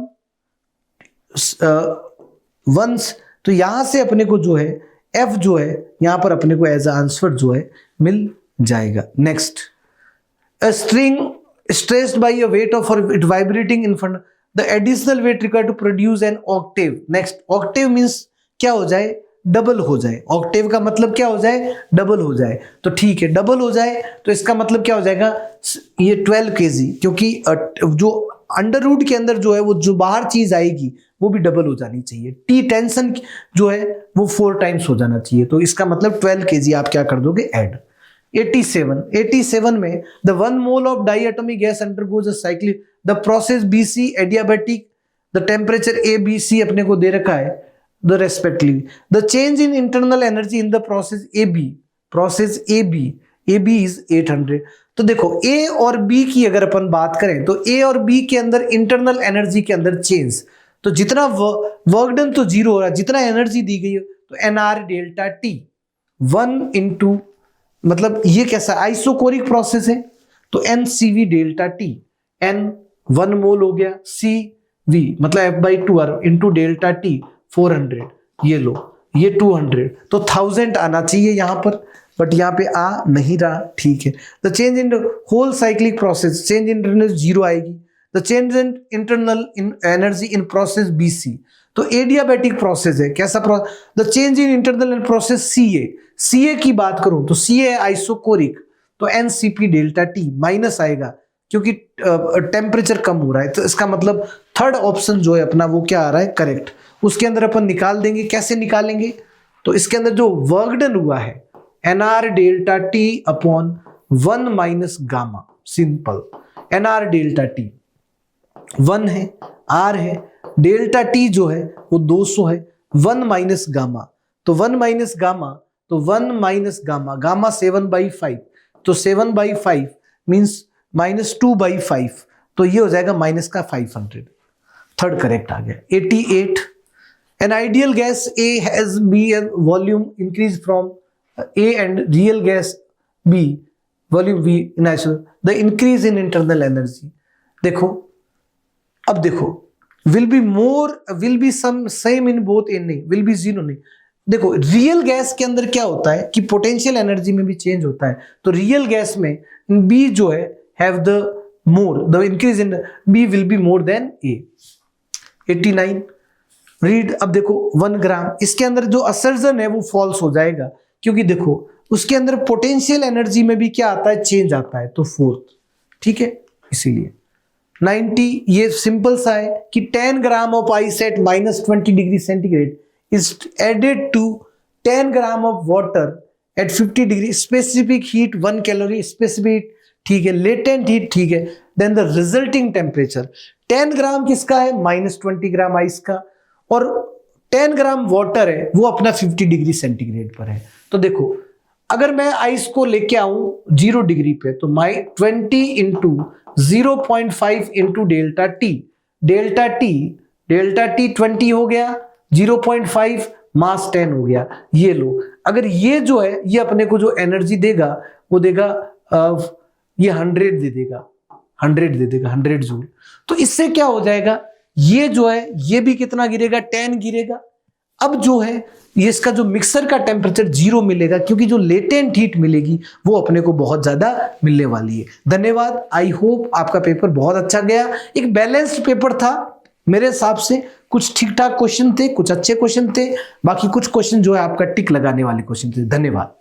वंस, तो यहां से अपने को जो है f जो है यहां पर अपने को एज आंसर जो है मिल जाएगा। Next, a string stressed by a weight of it vibrating in front the additional weight required to produce an octave. Next, octave means क्या हो जाए, डबल हो जाए, ऑक्टेव का मतलब क्या हो जाए, डबल हो जाए। तो ठीक है, डबल हो जाए तो इसका मतलब क्या हो जाएगा, ये 12 kg, क्योंकि जो अंडर रूट के अंदर जो है वो जो बाहर चीज आएगी वो भी डबल हो जानी चाहिए, टी टेंशन जो है वो 4 टाइम्स हो जाना चाहिए, तो इसका मतलब 12 kg आप क्या कर दोगे ऐड। 87 में the 1 mole of diatomic gas undergoes a cyclic the process BC adiabatic, the temperature ABC अपने को दे रखा है the respectively, the change in internal energy in the process AB is 800। तो देखो A और B की अगर अपन बात करें तो A और B के अंदर इंटरनल एनर्जी के अंदर चेंज, तो जितना वर्क डन तो 0 हो रहा है, जितना एनर्जी दी गई है तो NR डेल्टा T 1 इंटू, मतलब ये कैसा आइसोकोरिक प्रोसेस है तो NCV डेल्टा T, N 1 मोल हो गया, CV मतलब F/2R इंटू डेल्टा T 400, ये लो ये 200, तो 1000 आना चाहिए यहां पर, बट यहां पे आ नहीं रहा, ठीक है। The change in whole cyclic process, change in energy 0 आएगी। The change in internal energy in process BC, तो एडियाबेटिक प्रोसेस है, कैसा process, the change in internal process CA की बात करूं तो CA है आइसोकोरिक, तो NCP डेल्टा T माइनस आएगा क्योंकि टेम्परेचर कम हो रहा है, तो इसका मतलब थर्ड ऑप्शन जो है अपना वो क्या आ रहा है, करेक्ट। उसके अंदर अपन निकाल देंगे, कैसे निकालेंगे, तो इसके अंदर जो वर्क डन हुआ है nr delta T upon 1 minus gamma, simple. nr delta T 1 है, r है, डेल्टा टी जो है वो 200 है, 1 माइनस गामा, तो 1 माइनस गामा, तो 1 माइनस गामा, गामा 7/5, तो 7/5 मींस -2/5, तो ये हो जाएगा माइनस का 500। थर्ड करेक्ट आ गया। 88, N ideal gas A has B volume increase from A and real gas B volume V in isolation, the increase in internal energy। देखो, अब देखो, will be more, will be some same in both A, नहीं, will be 0 नहीं। देखो, रियल गैस के अंदर क्या होता है कि पोटेंशियल एनर्जी में भी चेंज होता है, तो रियल गैस में B जो है have the more, the increase in B will be more than A। 89, read, अब देखो 1 ग्राम, इसके अंदर जो असर्जन है वो फॉल्स हो जाएगा, क्योंकि देखो उसके अंदर पोटेंशियल एनर्जी में भी क्या आता है, चेंज आता है, तो फोर्थ, ठीक है, इसीलिए। 90, ये सिंपल सा है कि 10 gram of ice at -20 degree centigrade is added to 10 gram of water at 50 degree, specific heat 1 calorie, specific, ठीक है, लेटेंट हीट, ठीक है, then the resulting temperature. 10 gram किसका है, -20 ग्राम आइस का, और 10 ग्राम वाटर है वो अपना 50 डिग्री सेंटीग्रेड पर है। तो देखो, अगर मैं आइस को लेके आऊं 0 डिग्री पे, तो 20 into 0.5 into delta T, delta T 20 हो गया, 0.5 मास 10 हो गया। ये लो, अगर ये जो है ये अपने को जो एनर्जी देगा वो देगा ये 100 दे देगा, 100 जूल। तो इससे क्या हो जाएगा, ये जो है ये भी कितना गिरेगा, 10 गिरेगा। अब जो है ये इसका जो मिक्सर का टेम्परेचर 0 मिलेगा, क्योंकि जो लेटेंट हीट मिलेगी वो अपने को बहुत ज्यादा मिलने वाली है। धन्यवाद, आई होप आपका पेपर बहुत अच्छा गया। एक बैलेंस्ड पेपर था मेरे हिसाब से, कुछ ठीक ठाक क्वेश्चन थे, कुछ अच्छे क्वेश्चन थे, बाकी कुछ क्वेश्चन जो है आपका टिक लगाने वाले क्वेश्चन थे। धन्यवाद।